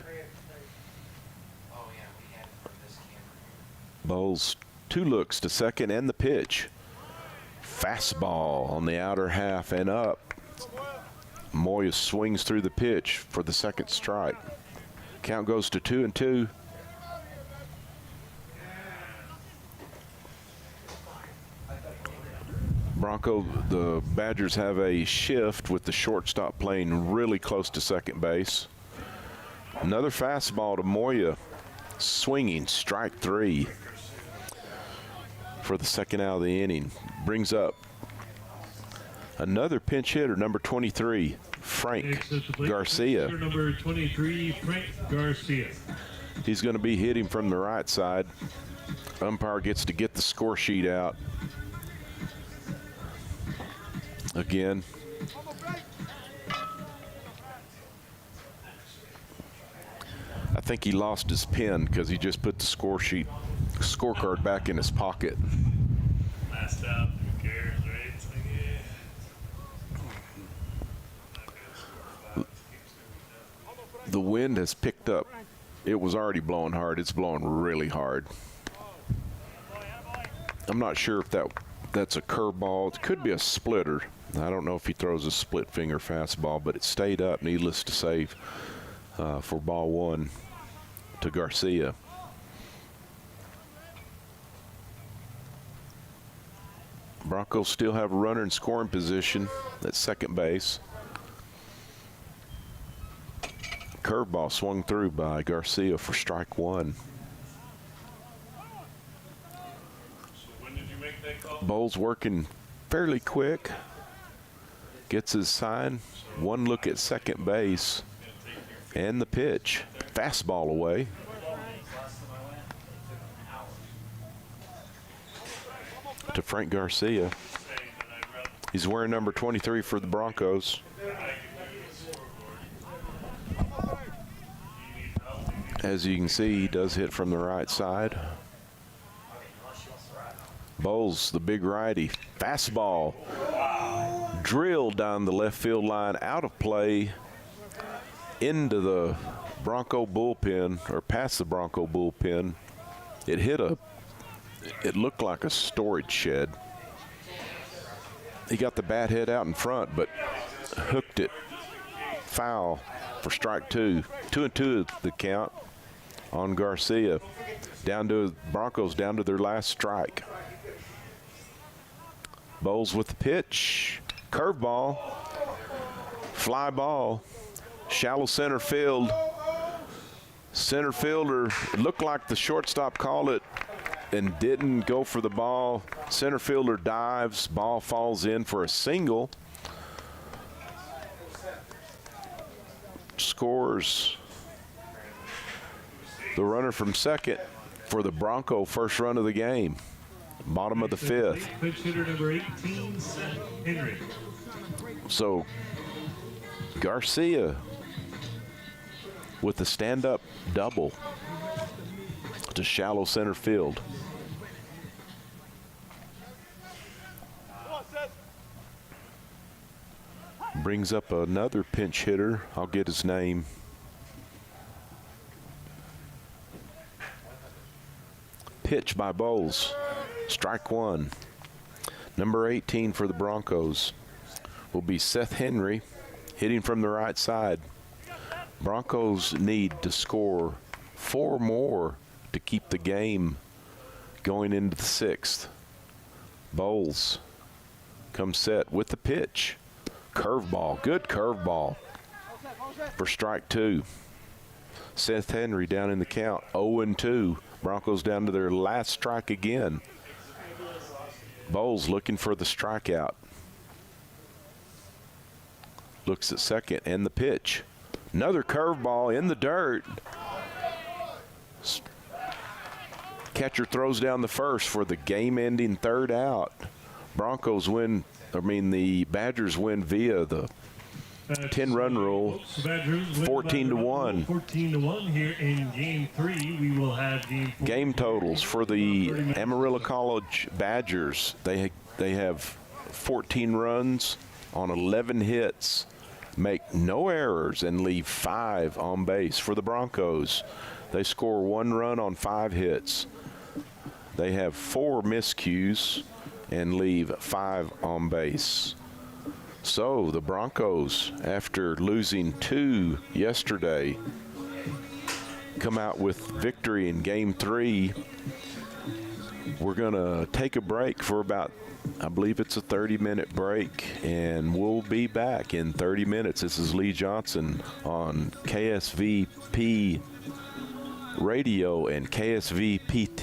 Oh yeah, we had it for this camera. Bowles 2 looks to second and the pitch. Fastball on the outer half and up. Moya swings through the pitch for the 2nd strike. Count goes to 2-2. Bronco, the Badgers have a shift with the shortstop playing really close to second base. Another fastball to Moya, swinging, strike 3 for the 2nd out of the inning. Brings up another pinch hitter, number 23, Frank Garcia. Number 23, Frank Garcia. He's going to be hitting from the right side. Umpire gets to get the score sheet out. Again. I think he lost his pen because he just put the scorecard back in his pocket. Last out, who cares, right? It's like, The wind has picked up. It was already blowing hard. It's blowing really hard. I'm not sure if that's a curveball. It could be a splitter. I don't know if he throws a split finger fastball, but it stayed up, needless to say, for ball 1 to Garcia. Broncos still have a runner in scoring position at second base. Curveball swung through by Garcia for strike 1. when did you make that call? Bowles working fairly quick. Gets his sign. 1 look at second base. And the pitch. Fastball away. To Frank Garcia. He's wearing number 23 for the Broncos. As you can see, he does hit from the right side. Bowles, the big righty. Fastball. Drilled down the left field line, out of play, into the Bronco bullpen, or past the Bronco bullpen. It looked like a storage shed. He got the bat head out in front, but hooked it foul for strike 2. 2-2 the count on Garcia. Broncos down to their last strike. Bowles with the pitch. Curveball. Fly ball. Shallow center field. Center fielder, it looked like the shortstop called it and didn't go for the ball. Center fielder dives. Ball falls in for a single. Scores the runner from second for the Bronco first run of the game. Bottom of the 5th. Pitch hitter number 18, Seth Henry. So Garcia with the stand-up double to shallow center field. Brings up another pinch hitter. I'll get his name. Pitch by Bowles. Strike 1. Number 18 for the Broncos will be Seth Henry, hitting from the right side. Broncos need to score 4 more to keep the game going into the 6th. Bowles comes set with the pitch. Curveball, good curveball for strike 2. Seth Henry down in the count, 0-2. Broncos down to their last strike again. Bowles looking for the strikeout. Looks at second and the pitch. Another curveball in the dirt. Catcher throws down the first for the game-ending 3rd out. The Badgers win via the 10-run rule, 14-1. 14-1 here in Game 3. We will have Game totals for the Amarillo College Badgers. They have 14 runs on 11 hits make no errors and leave 5 on base. For the Broncos, they score 1 run on 5 hits. They have 4 miscues and leave 5 on base. So the Broncos, after losing 2 yesterday, come out with victory in Game 3. We're going to take a break for about, I believe it's a 30-minute break, and we'll be back in 30 minutes. This is Lee Johnson on KSVP Radio and KSVPTV.com.